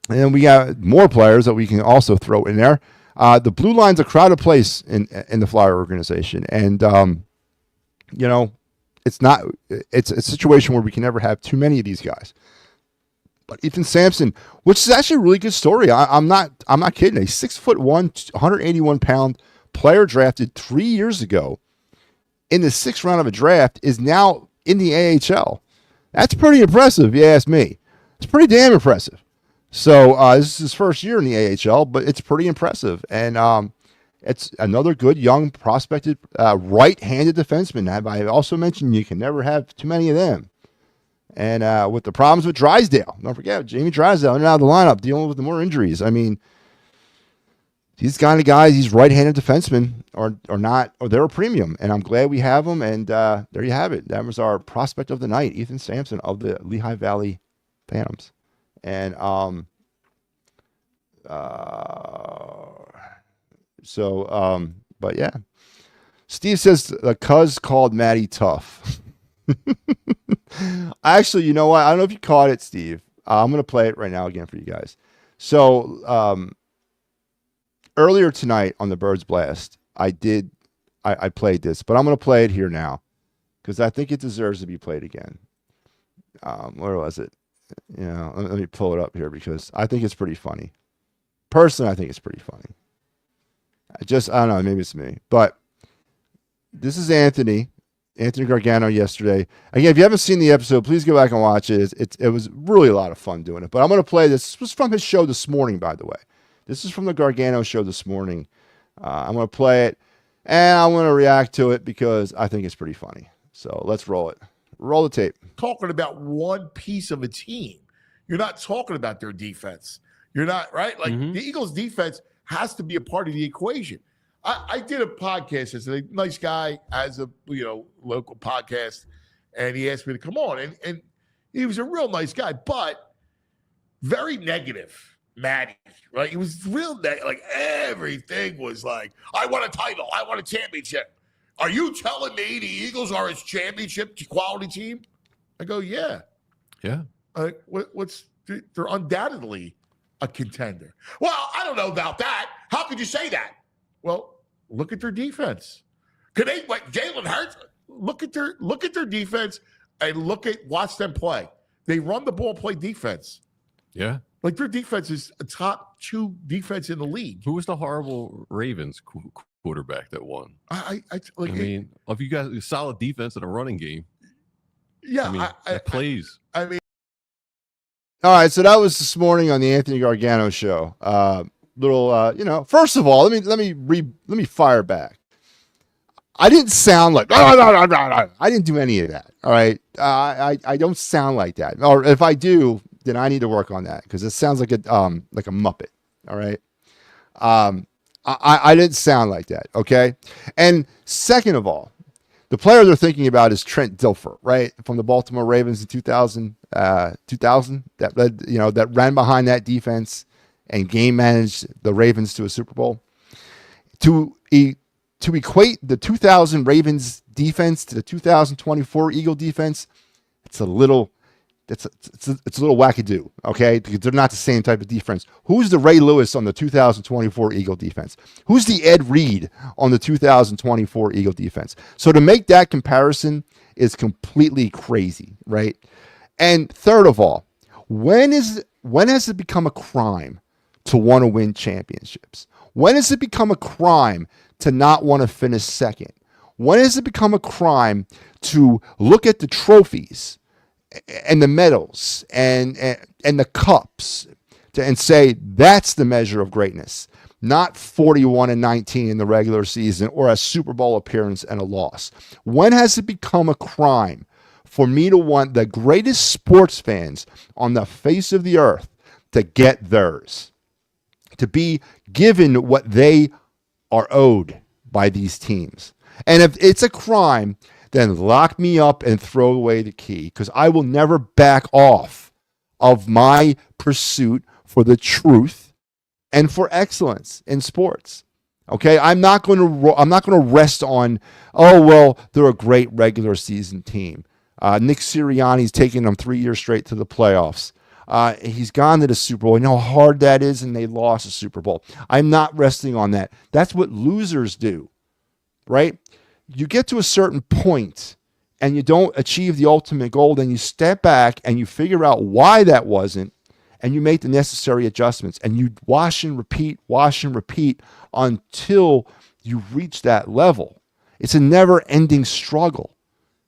and then we got more players that we can also throw in there. The blue line's a crowded place in the Flyer organization, and you know, it's a situation where we can never have too many of these guys. But Ethan Sampson, which is actually a really good story. I'm not kidding. A 6'1", 181-pound player drafted 3 years ago in the 6th round of a draft is now in the AHL. That's pretty impressive, if you ask me. It's pretty damn impressive. So this is his first year in the AHL, but it's pretty impressive. And it's another good young prospected right-handed defenseman. I also mentioned you can never have too many of them. And with the problems with Drysdale, don't forget, Jamie Drysdale in and out of the lineup, dealing with more injuries. I mean, these kind of guys, these right-handed defensemen are not, or they're a premium. And I'm glad we have them. And there you have it. That was our prospect of the night, Ethan Sampson of the Lehigh Valley Phantoms. And but yeah. Steve says the Cuz called Matty tough. Actually, you know what? I don't know if you caught it, Steve. I'm going to play it right now again for you guys. So earlier tonight on the Birds Blast, I played this, but I'm going to play it here now because I think it deserves to be played again. Where was it? You know, let me pull it up here because I think it's pretty funny. Personally, I think it's pretty funny. I don't know, maybe it's me. But this is Anthony Gargano yesterday. Again, if you haven't seen the episode, please go back and watch it. It was really a lot of fun doing it. But I'm going to play this. This was from his show this morning, by the way. This is from the Gargano show this morning. I'm going to play it, and I'm going to react to it because I think it's pretty funny. So let's roll it. Roll the tape. Talking about one piece of a team. You're not talking about their defense. You're not, right? Like the Eagles' defense has to be a part of the equation. I did a podcast as a nice guy, as a local podcast, and he asked me to come on, and he was a real nice guy, but very negative, Matty. Right? He was real like everything was like, I want a title, I want a championship. Are you telling me the Eagles are a championship quality team? I go, yeah. They're undoubtedly a contender. Well, I don't know about that. How could you say that? Well, look at their defense. Could they, like Jalen Hurts? Look at their defense and watch them play. They run the ball, play defense. Yeah. Like their defense is a top 2 defense in the league. Who was the horrible Ravens quarterback that won? If you guys solid defense and a running game. Yeah, it plays. All right, so that was this morning on the Anthony Gargano show. First of all, let me fire back. I didn't sound like I didn't do any of that. All right, I don't sound like that. Or if I do, then I need to work on that because it sounds like a Muppet. All right. I didn't sound like that. Okay. And second of all, the player they're thinking about is Trent Dilfer, right, from the Baltimore Ravens in 2000 that ran behind that defense and game managed the Ravens to a Super Bowl. To equate the 2000 Ravens defense to the 2024 Eagle defense, it's a little wackadoo, okay? Because they're not the same type of defense. Who's the Ray Lewis on the 2024 Eagle defense? Who's the Ed Reed on the 2024 Eagle defense? So to make that comparison is completely crazy, right? And third of all, when has it become a crime to want to win championships? When has it become a crime to not want to finish second? When has it become a crime to look at the trophies and the medals and the cups and say that's the measure of greatness, not 41-19 in the regular season or a Super Bowl appearance and a loss? When has it become a crime for me to want the greatest sports fans on the face of the earth to get theirs, to be given what they are owed by these teams? And if it's a crime, then lock me up and throw away the key, because I will never back off of my pursuit for the truth and for excellence in sports. Okay, I'm not going to rest on, oh well, they're a great regular season team. Nick Sirianni's taken them 3 years straight to the playoffs. He's gone to the Super Bowl. You know how hard that is, and they lost the Super Bowl. I'm not resting on that. That's what losers do, right? You get to a certain point and you don't achieve the ultimate goal, then you step back and you figure out why that wasn't, and you make the necessary adjustments, and you wash and repeat until you reach that level. It's a never-ending struggle.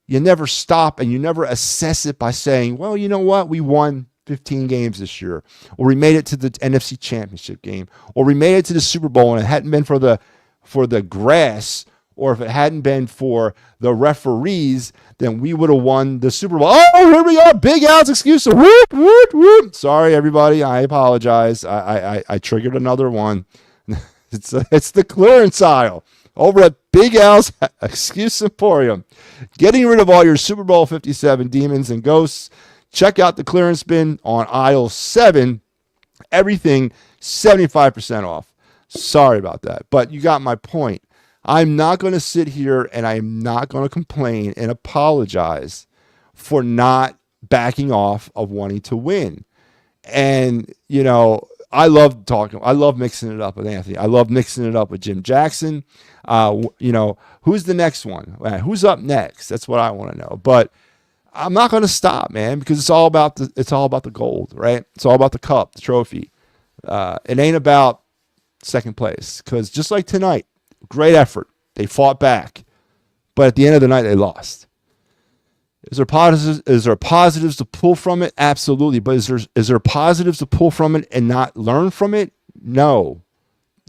You never stop, and you never assess it by saying, well, you know what? We won 15 games this year, or we made it to the NFC Championship game, or we made it to the Super Bowl, and it hadn't been for the grass, or if it hadn't been for the referees, then we would have won the Super Bowl. Oh, here we are. Big Al's excuse. Whoop, whoop, whoop. Sorry, everybody. I apologize. I triggered another one. It's the clearance aisle over at Big Al's Excuse Emporium. Getting rid of all your Super Bowl 57 demons and ghosts. Check out the clearance bin on aisle 7. Everything 75% off. Sorry about that, but you got my point. I'm not going to sit here and I'm not going to complain and apologize for not backing off of wanting to win. And, you know, I love mixing it up with Anthony. I love mixing it up with Jim Jackson. You know, who's the next one? Who's up next? That's what I want to know. But I'm not going to stop, man, because it's all about the gold, right? It's all about the cup, the trophy. It ain't about second place, because just like tonight, great effort. They fought back. But at the end of the night, they lost. Is there positives to pull from it? Absolutely. But is there positives to pull from it and not learn from it? No.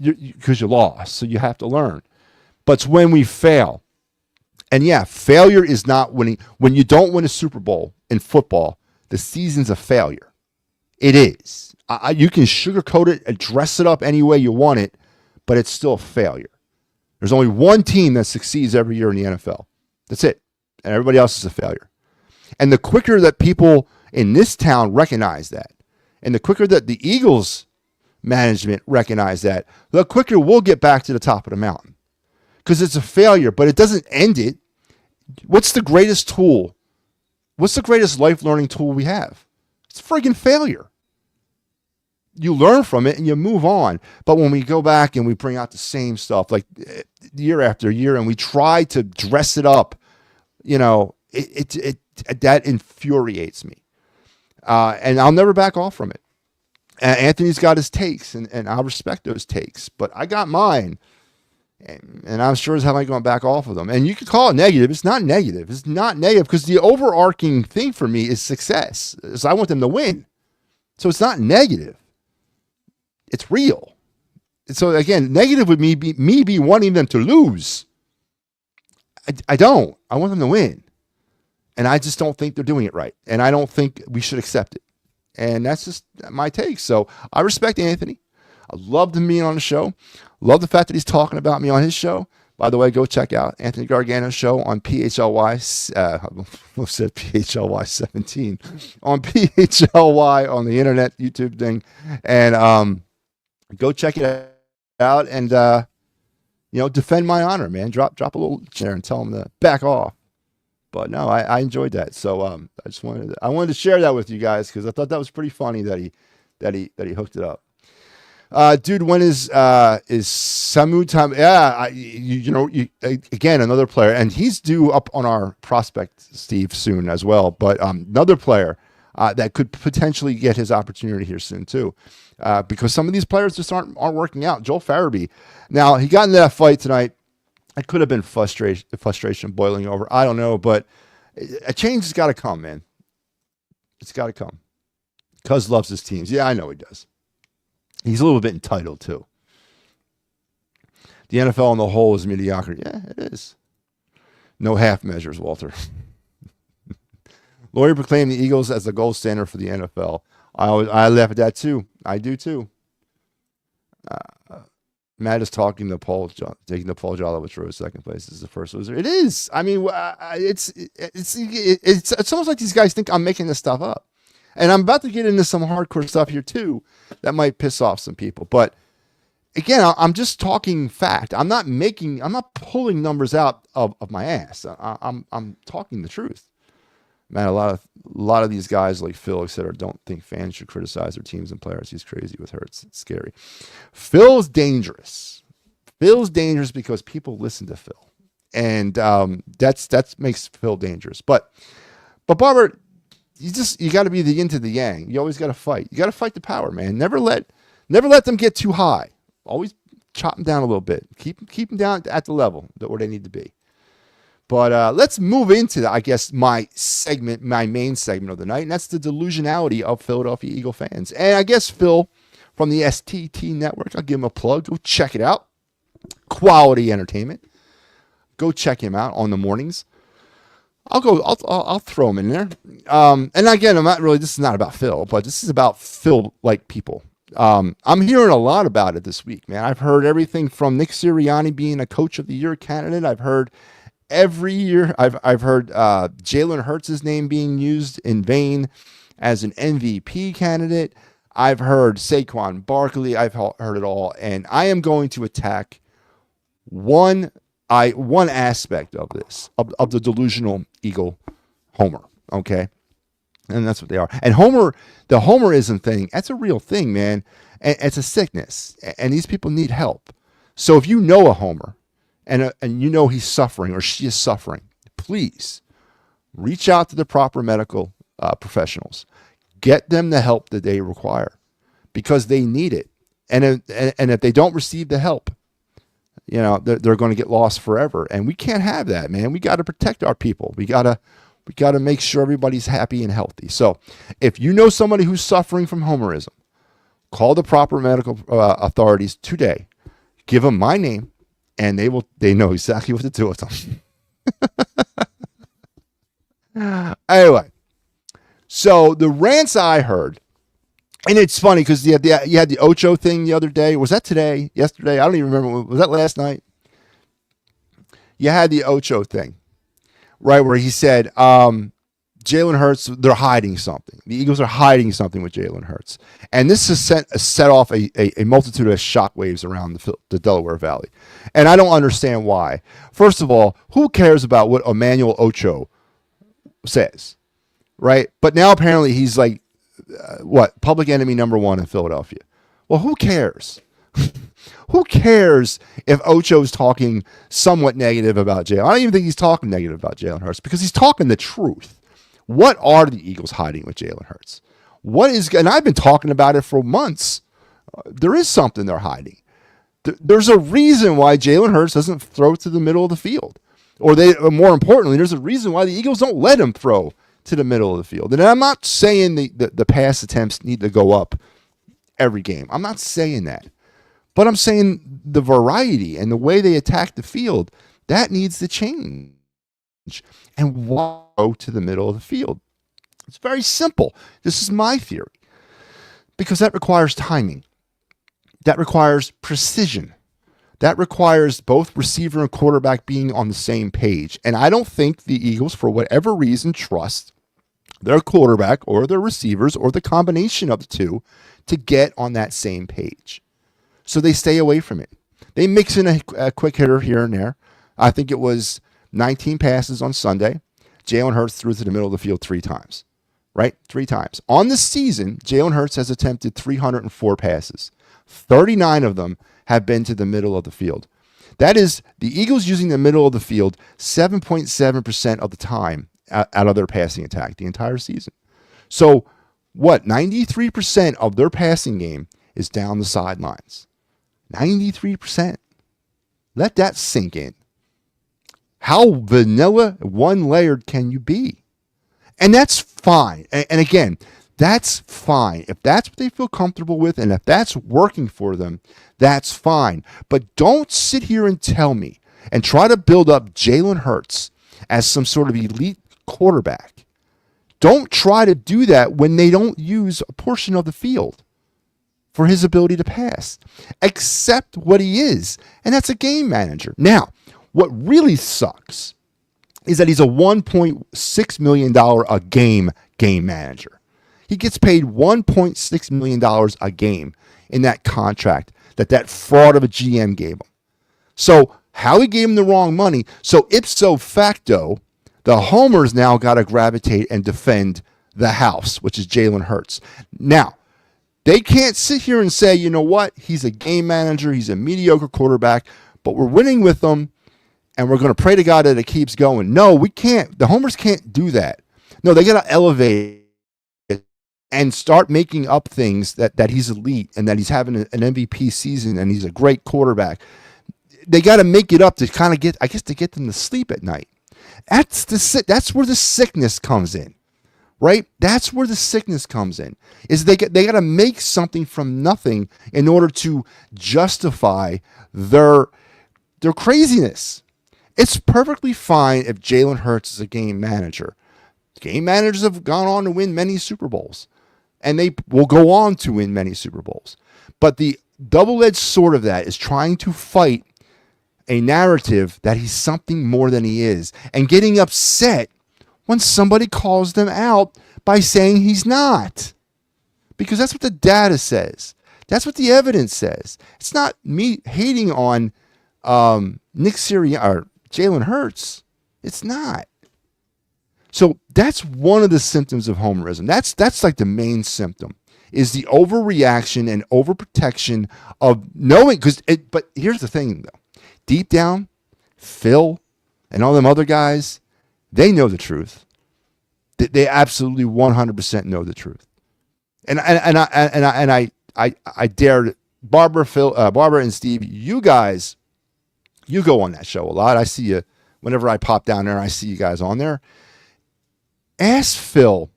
Because you lost. So you have to learn. But it's when we fail. And yeah, failure is not winning. When you don't win a Super Bowl in football, the season's a failure. It is. You can sugarcoat it and dress it up any way you want it, but it's still a failure. There's only one team that succeeds every year in the NFL. That's it. And everybody else is a failure. And the quicker that people in this town recognize that, and the quicker that the Eagles management recognize that, the quicker we'll get back to the top of the mountain. Because it's a failure, but it doesn't end it. What's the greatest tool? What's the greatest life learning tool we have? It's friggin' failure. You learn from it and you move on. But when we go back and we bring out the same stuff like year after year and we try to dress it up, you know, it that infuriates me. And I'll never back off from it. Anthony's got his takes, and I'll respect those takes. But I got mine. And I'm sure as hell I ain't going to back off of them. And you could call it negative. It's not negative. It's not negative because the overarching thing for me is success. So I want them to win. So it's not negative. It's real. So again, negative would be wanting them to lose. I don't. I want them to win. And I just don't think they're doing it right. And I don't think we should accept it. And that's just my take. So I respect Anthony. I love him being on the show. Love the fact that he's talking about me on his show. By the way, go check out Anthony Gargano's show on PHLY. I said PHLY 17 on PHLY on the internet YouTube thing, and go check it out and defend my honor, man. Drop a little chair and tell him to back off. But no, I enjoyed that. So I just wanted to share that with you guys because I thought that was pretty funny that he hooked it up. Dude, when is Samu time? Yeah, again, another player, and he's due up on our prospect, Steve, soon as well. But another player that could potentially get his opportunity here soon too, because some of these players just aren't working out. Joel Farabee, now he got into that fight tonight. It could have been frustration boiling over. I don't know, but a change has got to come, man. It's got to come. Cuz loves his teams. Yeah, I know he does. He's a little bit entitled too. The NFL on the whole is mediocrity. Yeah, it is. No half measures, Walter. Lawyer proclaimed the Eagles as the gold standard for the NFL. I laugh at that too. I do too. Matt is taking the Paul Jolowicz road second place. This is the first loser. It is. I mean, it's almost like these guys think I'm making this stuff up. And I'm about to get into some hardcore stuff here too that might piss off some people. But again, I'm just talking fact. I'm not pulling numbers out of my ass. I'm talking the truth. Man, a lot of these guys like Phil, et cetera, don't think fans should criticize their teams and players. He's crazy with Hurts. It's scary. Phil's dangerous. Phil's dangerous because people listen to Phil. And that makes Phil dangerous. But Barber, you got to be the yin to the yang. You always got to fight. You got to fight the power, man. Never let them get too high. Always chop them down a little bit. Keep them down at the level where they need to be. But let's move into, I guess, my main segment of the night, and that's the delusionality of Philadelphia Eagle fans. And I guess Phil from the STT Network, I'll give him a plug. Go check it out. Quality entertainment. Go check him out on the mornings. I'll throw him in there. And again, this is not about Phil, but this is about Phil-like people. I'm hearing a lot about it this week, man. I've heard everything from Nick Sirianni being a Coach of the Year candidate. I've heard every year, I've heard Jalen Hurts' name being used in vain as an MVP candidate. I've heard Saquon Barkley. I've heard it all, and I am going to attack one aspect of this of the delusional Eagle homer. Okay, and that's what they are. And the homerism thing, that's a real thing, man. And it's a sickness, and these people need help. So if you know a homer, and you know he's suffering or she is suffering, please reach out to the proper medical professionals. Get them the help that they require because they need it. And if they don't receive the help, they're going to get lost forever. And we can't have that, man. We got to protect our people. We got to make sure everybody's happy and healthy. So if you know somebody who's suffering from homerism, call the proper medical authorities today. Give them my name. And they know exactly what to do with them. Anyway, so the rants I heard, and it's funny because you had the Ocho thing the other day. Was that today? Yesterday? I don't even remember. Was that last night? You had the Ocho thing, right, where he said, Jalen Hurts, they're hiding something. The Eagles are hiding something with Jalen Hurts. And this has set off a multitude of shockwaves around the Delaware Valley. And I don't understand why. First of all, who cares about what Emmanuel Ocho says, right? But now apparently he's like, public enemy number one in Philadelphia. Well, who cares? Who cares if Ocho's talking somewhat negative about Jalen? I don't even think he's talking negative about Jalen Hurts because he's talking the truth. What are the Eagles hiding with Jalen Hurts? And I've been talking about it for months. There is something they're hiding. There's a reason why Jalen Hurts doesn't throw to the middle of the field. Or more importantly, there's a reason why the Eagles don't let him throw to the middle of the field. And I'm not saying the pass attempts need to go up every game. I'm not saying that. But I'm saying the variety and the way they attack the field, that needs to change. And why go to the middle of the field? It's very simple. This is my theory. Because that requires timing. That requires precision. That requires both receiver and quarterback being on the same page. And I don't think the Eagles, for whatever reason, trust their quarterback or their receivers or the combination of the two to get on that same page. So they stay away from it. They mix in a quick hitter here and there. I think it was 19 passes on Sunday. Jalen Hurts threw to the middle of the field 3 times, right? 3 times. On the season, Jalen Hurts has attempted 304 passes. 39 of them have been to the middle of the field. That is the Eagles using the middle of the field 7.7% of the time out of their passing attack the entire season. So what? 93% of their passing game is down the sidelines. 93%. Let that sink in. How vanilla, one-layered can you be? And that's fine. And again, that's fine. If that's what they feel comfortable with and if that's working for them, that's fine. But don't sit here and tell me and try to build up Jalen Hurts as some sort of elite quarterback. Don't try to do that when they don't use a portion of the field for his ability to pass. Accept what he is, and that's a game manager. Now, what really sucks is that he's a $1.6 million a game manager. He gets paid $1.6 million a game in that contract that fraud of a GM gave him. So how he gave him the wrong money, so ipso facto, the homers now got to gravitate and defend the house, which is Jalen Hurts. Now, they can't sit here and say, you know what, he's a game manager, he's a mediocre quarterback, but we're winning with him, and we're going to pray to God that it keeps going. No, we can't. The homers can't do that. No, they got to elevate it and start making up things that he's elite and that he's having an MVP season and he's a great quarterback. They got to make it up to kind of to get them to sleep at night. That's where the sickness comes in, right? That's where the sickness comes in. Is they got to make something from nothing in order to justify their craziness. It's perfectly fine if Jalen Hurts is a game manager. Game managers have gone on to win many Super Bowls, and they will go on to win many Super Bowls. But the double-edged sword of that is trying to fight a narrative that he's something more than he is, and getting upset when somebody calls them out by saying he's not. Because that's what the data says. That's what the evidence says. It's not me hating on Nick Sirianni or Jalen Hurts. It's not. So that's one of the symptoms of homerism. That's like the main symptom, is the overreaction and overprotection of knowing. But here's the thing, though. Deep down, Phil and all them other guys, they know the truth. They absolutely 100% know the truth. And I dare Barbara and Steve, you guys, you go on that show a lot. I see you whenever I pop down there. I see you guys on there. Ask Phil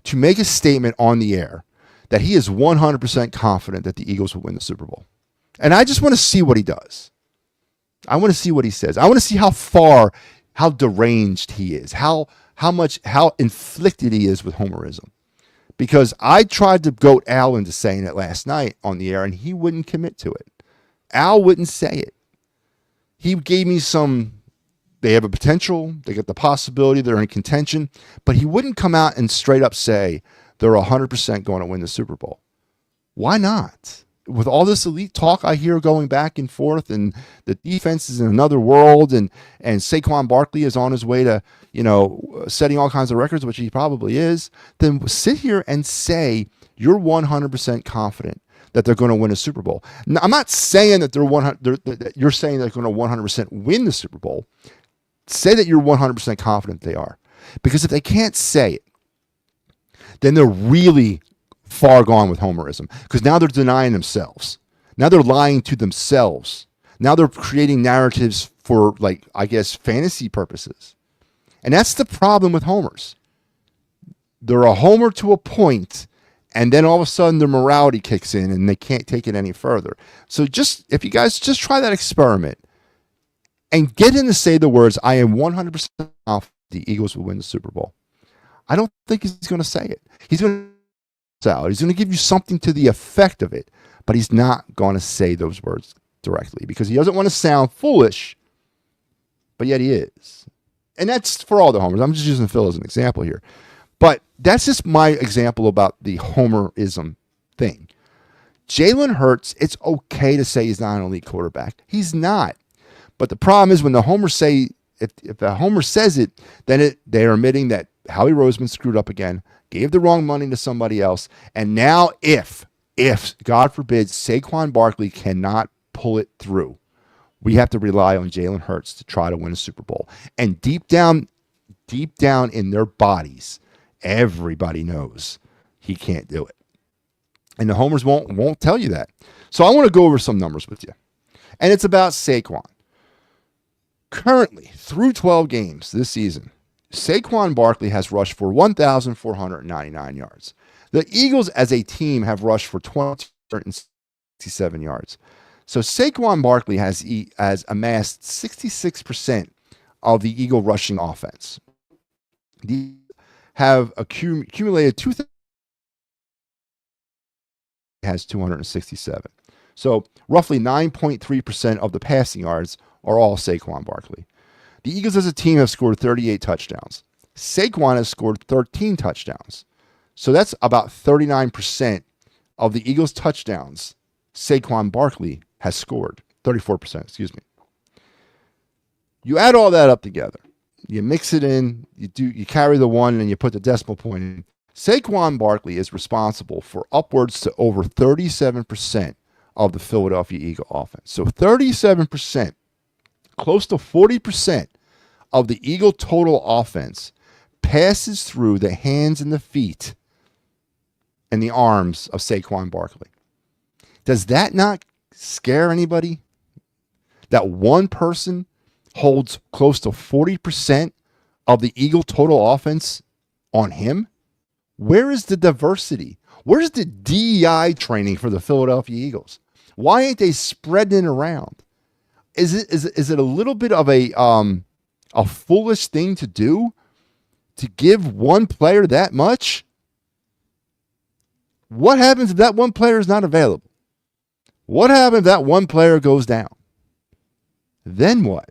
to make a statement on the air that he is 100% confident that the Eagles will win the Super Bowl. And I just want to see what he does. I want to see what he says. I want to see how deranged he is, how inflicted he is with homerism. Because I tried to goat Al into saying it last night on the air, and he wouldn't commit to it. Al wouldn't say it. He gave me they have a potential, they got the possibility, they're in contention, but he wouldn't come out and straight up say they're 100% going to win the Super Bowl. Why not? With all this elite talk I hear going back and forth, and the defense is in another world, and Saquon Barkley is on his way to, setting all kinds of records, which he probably is, then sit here and say you're 100% confident that they're going to win a Super Bowl. Now, I'm not saying that that you're saying they're going to 100% win the Super Bowl. Say that you're 100% confident they are. Because if they can't say it, then they're really far gone with homerism, because now they're denying themselves. Now they're lying to themselves. Now they're creating narratives for, fantasy purposes. And that's the problem with homers. They're a homer to a point, and then all of a sudden their morality kicks in and they can't take it any further. So if you guys just try that experiment and get in to say the words, I am 100% confident the Eagles will win the Super Bowl. I don't think he's going to say it. He's going to give you something to the effect of it, but he's not going to say those words directly because he doesn't want to sound foolish, but yet he is. And that's for all the homers. I'm just using Phil as an example here. But that's just my example about the homerism thing. Jalen Hurts, it's okay to say he's not an elite quarterback. He's not. But the problem is when the homers say, if the homer says it, then they're admitting that Howie Roseman screwed up again, gave the wrong money to somebody else, and now if God forbid Saquon Barkley cannot pull it through, we have to rely on Jalen Hurts to try to win a Super Bowl. And deep down in their bodies, everybody knows he can't do it. And the homers won't tell you that. So I want to go over some numbers with you. And it's about Saquon. Currently, through 12 games this season, Saquon Barkley has rushed for 1,499 yards. The Eagles as a team have rushed for 267 yards. So Saquon Barkley has amassed 66% of the Eagle rushing offense. They have accumulated has 267. So roughly 9.3% of the passing yards are all Saquon Barkley. The Eagles as a team have scored 38 touchdowns. Saquon has scored 13 touchdowns. So that's about 39% of the Eagles' touchdowns Saquon Barkley has scored. 34%, excuse me. You add all that up together. You mix it in, you carry the one and you put the decimal point in. Saquon Barkley is responsible for upwards to over 37% of the Philadelphia Eagle offense. So 37%, close to 40% of the Eagle total offense passes through the hands and the feet and the arms of Saquon Barkley. Does that not scare anybody? That one person holds close to 40% of the Eagle total offense on him? Where is the diversity? Where's the DEI training for the Philadelphia Eagles? Why ain't they spreading it around? Is it a little bit of a foolish thing to do to give one player that much? What happens if that one player is not available? What happens if that one player goes down? Then what?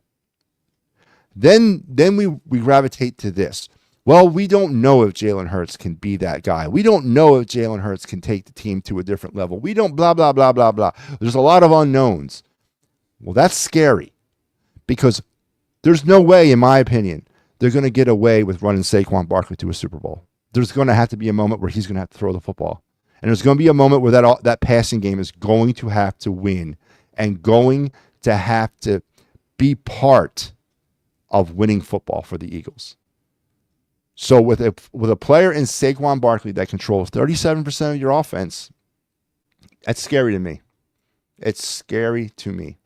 Then we gravitate to this. Well, we don't know if Jalen Hurts can be that guy. We don't know if Jalen Hurts can take the team to a different level. We don't blah, blah, blah, blah, blah. There's a lot of unknowns. Well, that's scary because there's no way, in my opinion, they're going to get away with running Saquon Barkley to a Super Bowl. There's going to have to be a moment where he's going to have to throw the football. And there's going to be a moment where that passing game is going to have to win and going to have to be part of winning football for the Eagles. So with a player in Saquon Barkley that controls 37% of your offense, that's scary to me. It's scary to me.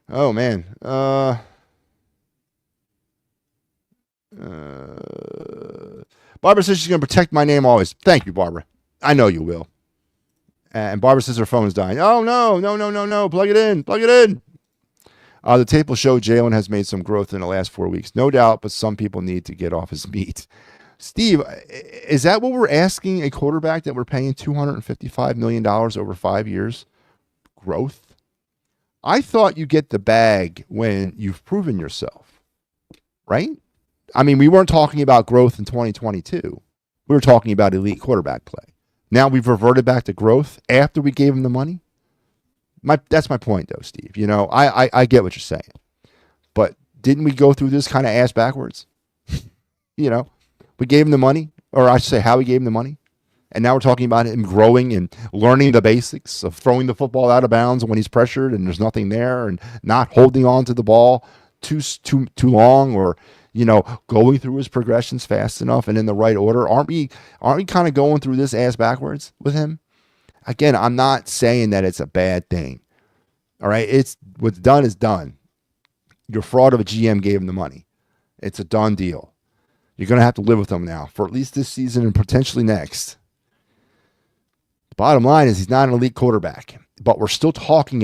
Oh, man. Barbara says she's going to protect my name always. Thank you, Barbara. I know you will. And Barbara says her phone is dying. Oh, no. Plug it in. The tape will show Jalen has made some growth in the last 4 weeks. No doubt, but some people need to get off his meat. Steve, is that what we're asking a quarterback that we're paying $255 million over 5 years? Growth? I thought you get the bag when you've proven yourself, right? I mean, we weren't talking about growth in 2022. We were talking about elite quarterback play. Now we've reverted back to growth after we gave him the money. That's my point, though, Steve. You know, I get what you're saying. But didn't we go through this kind of ass backwards? You know, we gave him the money, or I should say how we gave him the money. And now we're talking about him growing and learning the basics of throwing the football out of bounds when he's pressured and there's nothing there and not holding on to the ball too long, or, you know, going through his progressions fast enough and in the right order. Aren't we kind of going through this ass backwards with him? Again, I'm not saying that it's a bad thing. All right. It's what's done is done. Your fraud of a GM gave him the money. It's a done deal. You're going to have to live with him now for at least this season and potentially next. The bottom line is he's not an elite quarterback, but we're still protecting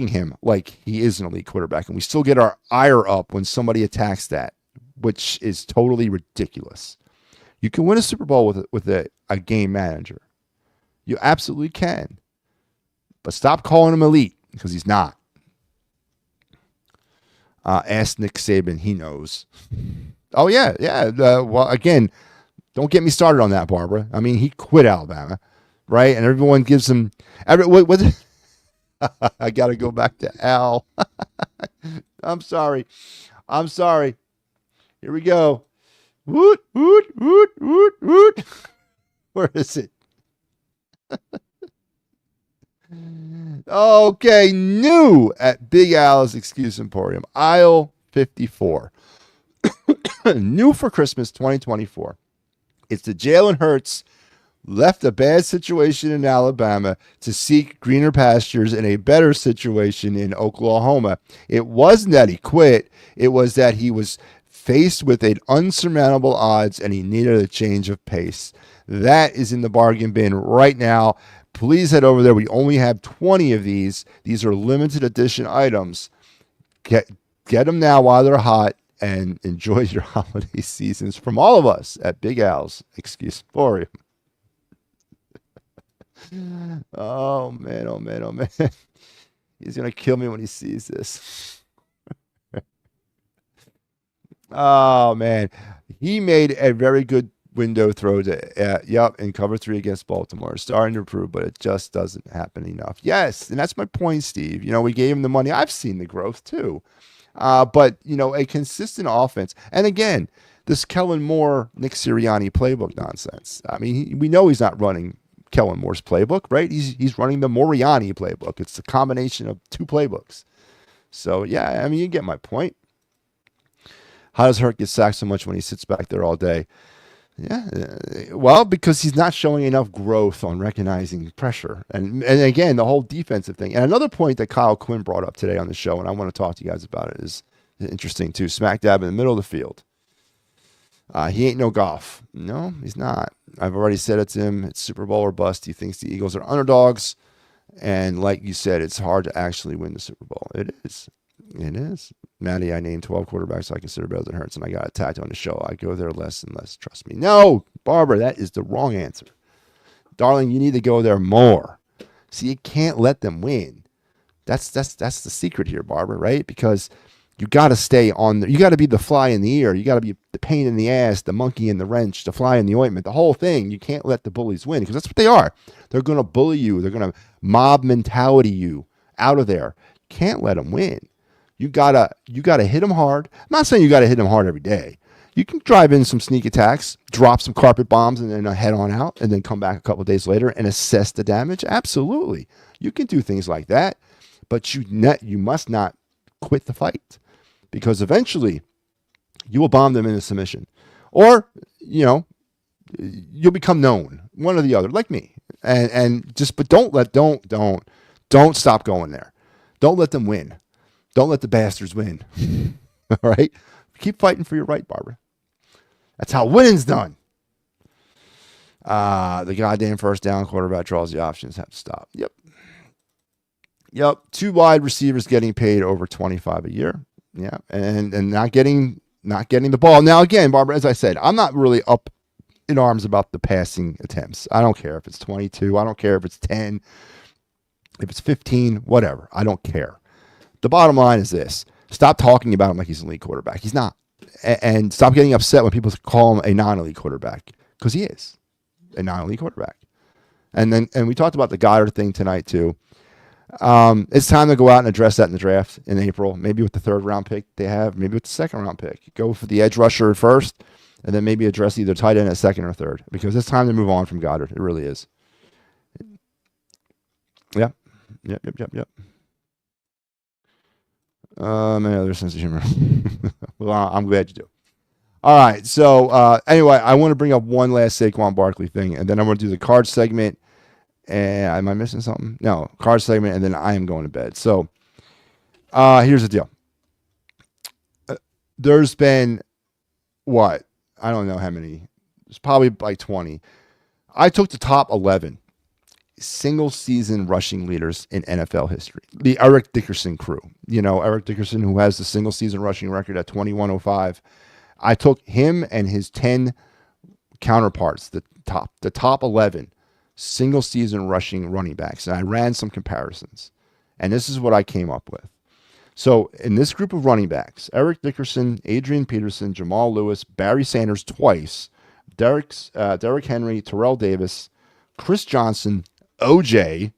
him like he is an elite quarterback. And we still get our ire up when somebody attacks that, which is totally ridiculous. You can win a Super Bowl with a game manager. You absolutely can. But stop calling him elite because he's not. Ask Nick Saban. He knows. Oh, yeah. Well, again, don't get me started on that, Barbara. I mean, he quit Alabama, right? And everyone gives him... I got to go back to Al. I'm sorry. Here we go. Woot, woot, woot, woot, woot. Where is it? Okay, new at Big Al's Excuse Emporium, aisle 54. New for Christmas 2024. It's the Jalen Hurts left a bad situation in Alabama to seek greener pastures in a better situation in Oklahoma. It wasn't that he quit. It was that he was faced with an unsurmountable odds and he needed a change of pace. That is in the bargain bin right now. Please head over there. We only have 20 of these. These are limited edition items. Get them now while they're hot and enjoy your holiday seasons from all of us at Big Al's Excusorium. Oh, man, oh, man, oh, man. He's going to kill me when he sees this. Oh, man. He made a very good window throw to, in cover 3 against Baltimore. It's starting to improve, but it just doesn't happen enough. Yes, and that's my point, Steve. We gave him the money. I've seen the growth, too. But, a consistent offense. And again, this Kellen Moore, Nick Sirianni playbook nonsense. I mean, we know he's not running Kellen Moore's playbook, right? He's running the Moriani playbook. It's a combination of 2 playbooks. So, yeah, I mean, you get my point. How does Hurt get sacked so much when he sits back there all day? Yeah, well, because he's not showing enough growth on recognizing pressure. And again, the whole defensive thing. And another point that Kyle Quinn brought up today on the show, and I want to talk to you guys about it, is interesting too. Smack dab in the middle of the field. He ain't no Goff. No, he's not. I've already said it to him. It's Super Bowl or bust. He thinks the Eagles are underdogs. And like you said, it's hard to actually win the Super Bowl. It is. It is. Matty, I named 12 quarterbacks I consider better than Hurts, and I got attacked on the show. I go there less and less. Trust me. No, Barbara, that is the wrong answer. Darling, you need to go there more. See, you can't let them win. That's the secret here, Barbara, right? Because you got to stay on. You got to be the fly in the ear. You got to be the pain in the ass, the monkey in the wrench, the fly in the ointment, the whole thing. You can't let the bullies win because that's what they are. They're going to bully you. They're going to mob mentality you out of there. Can't let them win. You gotta hit them hard. I'm not saying you gotta hit them hard every day. You can drive in some sneak attacks, drop some carpet bombs, and then head on out, and then come back a couple of days later and assess the damage. Absolutely, you can do things like that, but you must not quit the fight because eventually you will bomb them into submission, or you'll become known, one or the other, like me. But don't stop going there. Don't let them win. Don't let the bastards win. All right? Keep fighting for your right, Barbara. That's how winning's done. The goddamn first down quarterback draws the options. Have to stop. Yep. 2 wide receivers getting paid over $25 a year. Yeah. And not getting the ball. Now, again, Barbara, as I said, I'm not really up in arms about the passing attempts. I don't care if it's 22. I don't care if it's 10. If it's 15, whatever. I don't care. The bottom line is this. Stop talking about him like he's an elite quarterback. He's not. And stop getting upset when people call him a non-elite quarterback because he is a non-elite quarterback. And we talked about the Goddard thing tonight too. It's time to go out and address that in the draft in April, maybe with the 3rd round pick they have, maybe with the 2nd round pick. Go for the edge rusher at first and then maybe address either tight end at 2nd or 3rd because it's time to move on from Goddard. It really is. Yep. Another sense of humor. Well, I'm glad you do. All right. So anyway, I want to bring up one last Saquon Barkley thing, and then I'm going to do the card segment. And am I missing something? No, card segment, and then I am going to bed. So here's the deal. There's been what? I don't know how many. It's probably like 20. I took the top 11 single season rushing leaders in NFL history. The Eric Dickerson crew. Eric Dickerson, who has the single season rushing record at 2105. I took him and his 10 counterparts, the top 11 single season rushing running backs. And I ran some comparisons. And this is what I came up with. So in this group of running backs, Eric Dickerson, Adrian Peterson, Jamal Lewis, Barry Sanders twice, Derrick Henry, Terrell Davis, Chris Johnson, OJ,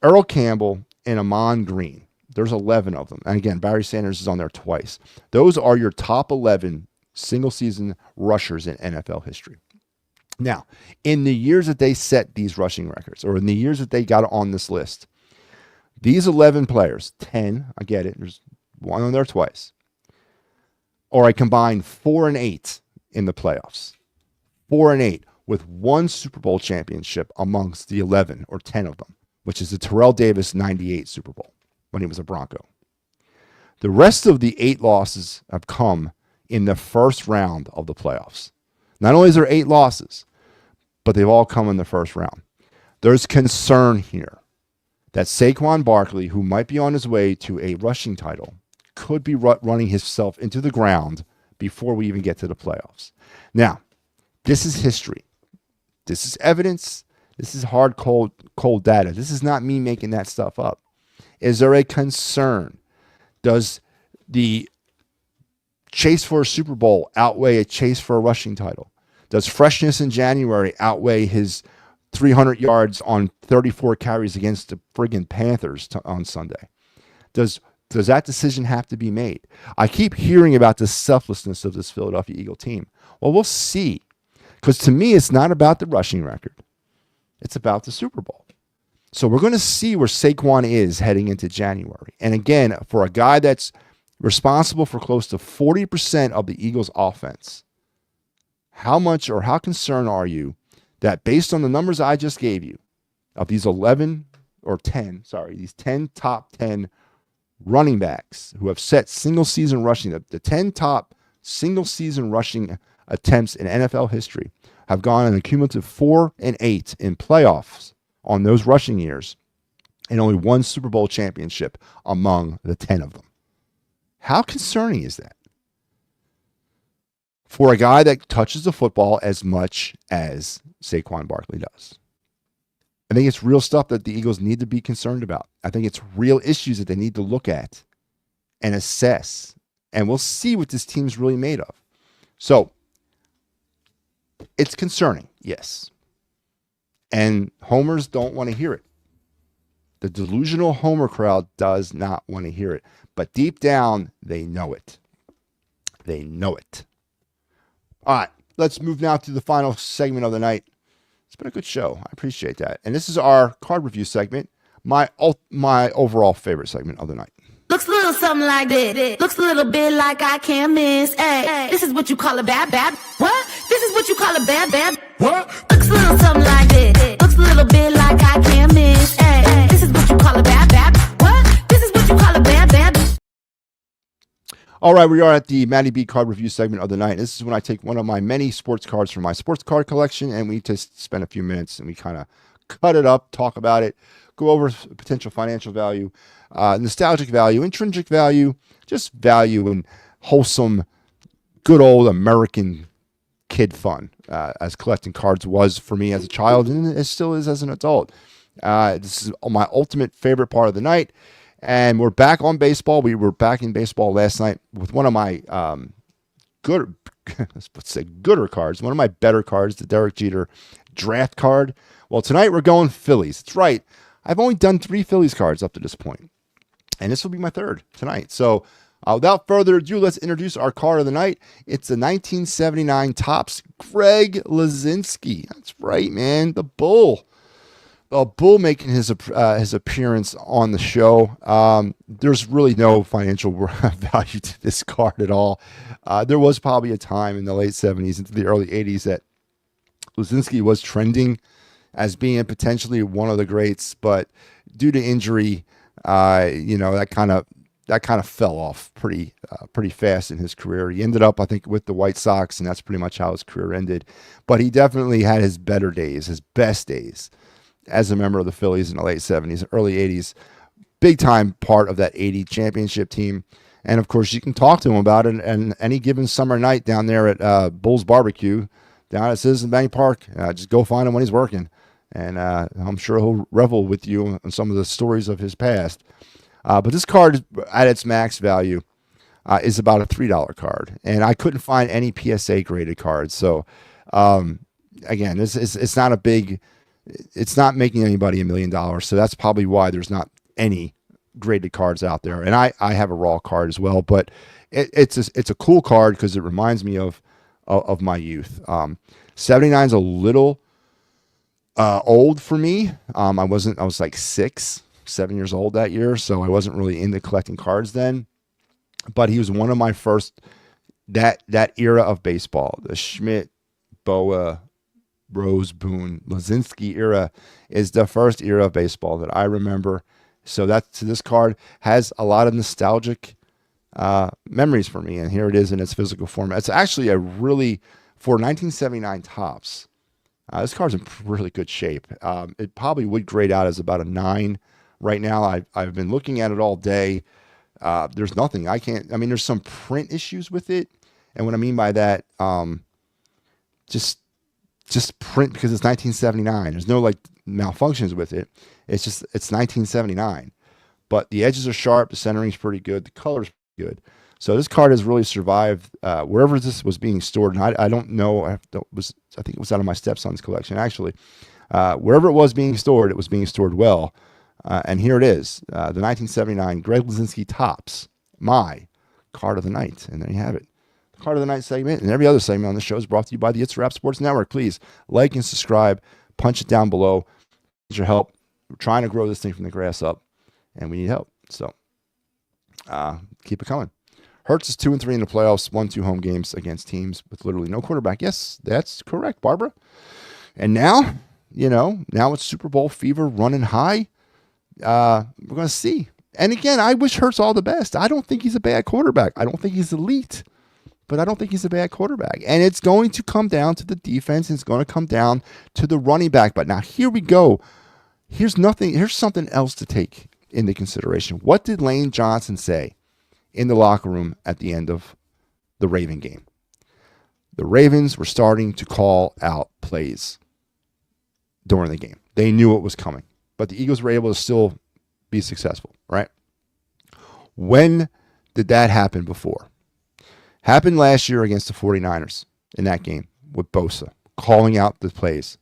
Earl Campbell, and Amon Green. There's 11 of them. And again, Barry Sanders is on there twice. Those are your top 11 single-season rushers in NFL history. Now, in the years that they set these rushing records, or in the years that they got on this list, these 11 players, 10, I get it, there's one on there twice, or a combined 4-8 in the playoffs. 4-8 with one Super Bowl championship amongst the 11 or 10 of them, which is the Terrell Davis 98 Super Bowl when he was a Bronco. The rest of the 8 losses have come in the first round of the playoffs. Not only is there 8 losses, but they've all come in the first round. There's concern here that Saquon Barkley, who might be on his way to a rushing title, could be running himself into the ground before we even get to the playoffs. Now, this is history. This is evidence. This is hard, cold data. This is not me making that stuff up. Is there a concern? Does the chase for a Super Bowl outweigh a chase for a rushing title? Does freshness in January outweigh his 300 yards on 34 carries against the friggin' Panthers on Sunday? Does that decision have to be made? I keep hearing about the selflessness of this Philadelphia Eagle team. Well, we'll see. Because to me, it's not about the rushing record. It's about the Super Bowl. So we're going to see where Saquon is heading into January. And again, for a guy that's responsible for close to 40% of the Eagles' offense, how much or how concerned are you that based on the numbers I just gave you, of these 10 top 10 running backs who have set single-season rushing, the 10 top single-season rushing attempts in NFL history have gone an cumulative 4-8 in playoffs on those rushing years, and only one Super Bowl championship among the 10 of them. How concerning is that for a guy that touches the football as much as Saquon Barkley does? I think it's real stuff that the Eagles need to be concerned about. I think it's real issues that they need to look at and assess, and we'll see what this team's really made of. So, it's concerning, yes. And homers don't want to hear it. The delusional homer crowd does not want to hear it. But deep down, they know it. They know it. All right, let's move now to the final segment of the night. It's been a good show. I appreciate that. And this is our card review segment, my overall favorite segment of the night. Looks a little something like this. Looks a little bit like I can't miss. Hey, this is what you call a bad. What? This is what you call a bad. What? Looks a little something like this. Looks a little bit like I can't miss. Hey, this is what you call a bad. What? This is what you call a bad. All right, we are at the MattyB card review segment of the night. This is when I take one of my many sports cards from my sports card collection, and we just spend a few minutes and we kind of cut it up, talk about it, go over potential financial value, nostalgic value, intrinsic value, just value and wholesome, good old American kid fun, as collecting cards was for me as a child and it still is as an adult. This is my ultimate favorite part of the night. And we're back on baseball. We were back in baseball last night with one of my gooder cards, one of my better cards, the Derek Jeter draft card. Well, tonight we're going Phillies. That's right. I've only done 3 Phillies cards up to this point, and this will be my 3rd tonight. So without further ado, let's introduce our card of the night. It's a 1979 Topps Greg Luzinski. That's right, man. The Bull. Bull making his appearance on the show. There's really no financial value to this card at all. There was probably a time in the late 70s into the early 80s that Luzinski was trending as being potentially one of the greats, but due to injury, that kind of fell off pretty fast in his career. He ended up, I think, with the White Sox, and that's pretty much how his career ended. But he definitely had his better days, his best days, as a member of the Phillies in the late 70s, early 80s, big time part of that 80 championship team. And of course, you can talk to him about it. And any given summer night down there at Bull's Barbecue down at Citizen Bank Park, just go find him when he's working. And I'm sure he'll revel with you on some of the stories of his past. But this card at its max value is about a $3 card. And I couldn't find any PSA graded cards. So again, it's not a big... It's not making anybody $1 million, so that's probably why there's not any graded cards out there. And I have a raw card as well, but it's a cool card because it reminds me of my youth. 79 is a little old for me. I was like 6, 7 years old that year, so I wasn't really into collecting cards then. But he was one of my first that era of baseball, the Schmidt, Boa, Rose, Boone, Lazinski era, is the first era of baseball that I remember. So this card has a lot of nostalgic memories for me, and here it is in its physical format. It's actually a really, for 1979 Topps, this card's in really good shape. It probably would grade out as about a 9 right now. I've been looking at it all day. There's nothing there's some print issues with it, and what I mean by that, just print, because it's 1979. There's no like malfunctions with it. It's 1979, but the edges are sharp, the centering's pretty good, the color's good. So this card has really survived wherever this was being stored. And I don't know. I think it was out of my stepson's collection actually. Wherever it was being stored, it was being stored well. And here it is, the 1979 Greg Lazinski Topps, my card of the night. And there you have it. The card of the night segment and every other segment on the show is brought to you by the It's a Wrap Sports Network. Please like and subscribe. Punch it down below. Need your help. We're trying to grow this thing from the grass up, and we need help. So keep it coming. Hurts is 2-3 in the playoffs, 1-2 home games against teams with literally no quarterback. Yes, that's correct, Barbara. And now, now it's Super Bowl fever running high. We're going to see. And again, I wish Hurts all the best. I don't think he's a bad quarterback. I don't think he's elite, but I don't think he's a bad quarterback. And it's going to come down to the defense. And it's going to come down to the running back. But now here we go. Here's something else to take into consideration. What did Lane Johnson say in the locker room at the end of the Raven game? The Ravens were starting to call out plays during the game. They knew it was coming, but the Eagles were able to still be successful, right? When did that happen before? Happened last year against the 49ers in that game with Bosa calling out the plays.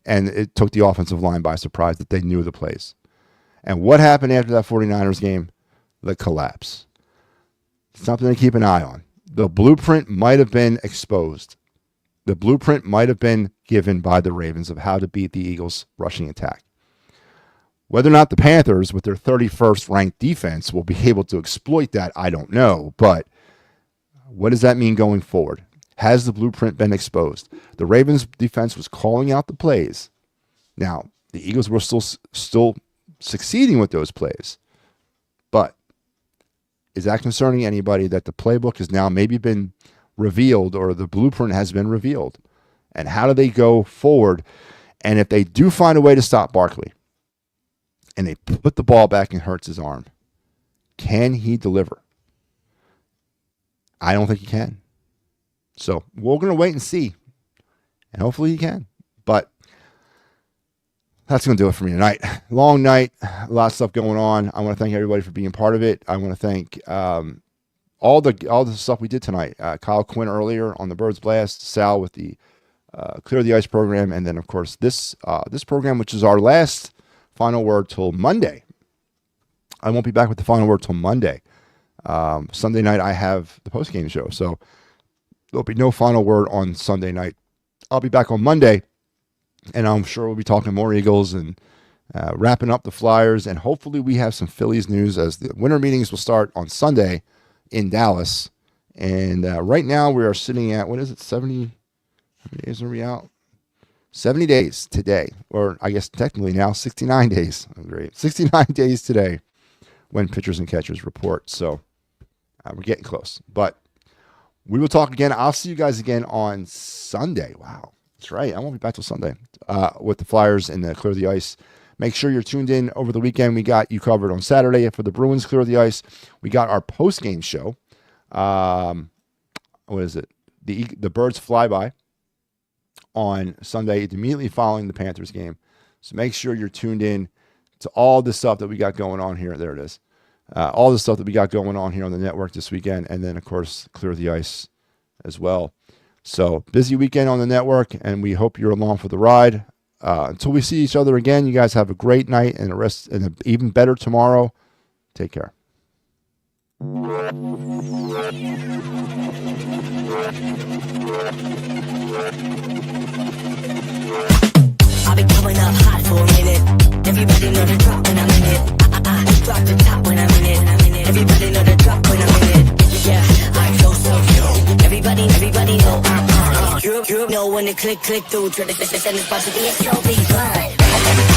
And it took the offensive line by surprise that they knew the plays. And what happened after that 49ers game? The collapse. Something to keep an eye on. The blueprint might have been exposed. The blueprint might have been given by the Ravens of how to beat the Eagles' rushing attack. Whether or not the Panthers, with their 31st ranked defense, will be able to exploit that, I don't know. But what does that mean going forward? Has the blueprint been exposed? The Ravens' defense was calling out the plays. Now, the Eagles were still succeeding with those plays. But is that concerning anybody that the playbook has now maybe been revealed or the blueprint has been revealed? And how do they go forward? And if they do find a way to stop Barkley and they put the ball back in Hurts' arm, can he deliver? I don't think he can. So we're going to wait and see. And hopefully he can. But that's going to do it for me tonight. Long night. A lot of stuff going on. I want to thank everybody for being part of it. I want to thank all the stuff we did tonight. Kyle Quinn earlier on the Birds Blast. Sal with the Clear the Ice program. And then, of course, this program, which is our last final word till Monday. I won't be back with the final word till Monday. Sunday night, I have the postgame show. So there'll be no final word on Sunday night. I'll be back on Monday, and I'm sure we'll be talking more Eagles and wrapping up the Flyers, and hopefully we have some Phillies news as the winter meetings will start on Sunday in Dallas. And right now we are sitting at, 70? How many days are we out? 70 days today, or I guess technically now 69 days. Oh, great. 69 days today when pitchers and catchers report. So we're getting close, but we will talk again. I'll see you guys again on Sunday. Wow, that's right. I won't be back till Sunday with the Flyers and the Clear the Ice. Make sure you're tuned in over the weekend. We got you covered on Saturday for the Bruins Clear the Ice. We got our post-game show. What is it? The Birds Flyby on Sunday, immediately following the Panthers game. So make sure you're tuned in to all the stuff that we got going on here. There it is. All the stuff that we got going on here on the network this weekend, and then, of course, Clear the Ice as well. So, busy weekend on the network, and we hope you're along for the ride. Until we see each other again, you guys have a great night and an even better tomorrow. Take care. I'll be coming up hot for a minute. Everybody know the drop when I'm in it. I drop the top when I'm in it. Everybody know the drop when I'm in it. Yeah, I go so yo. when it click through. Try to send this part to the XOB.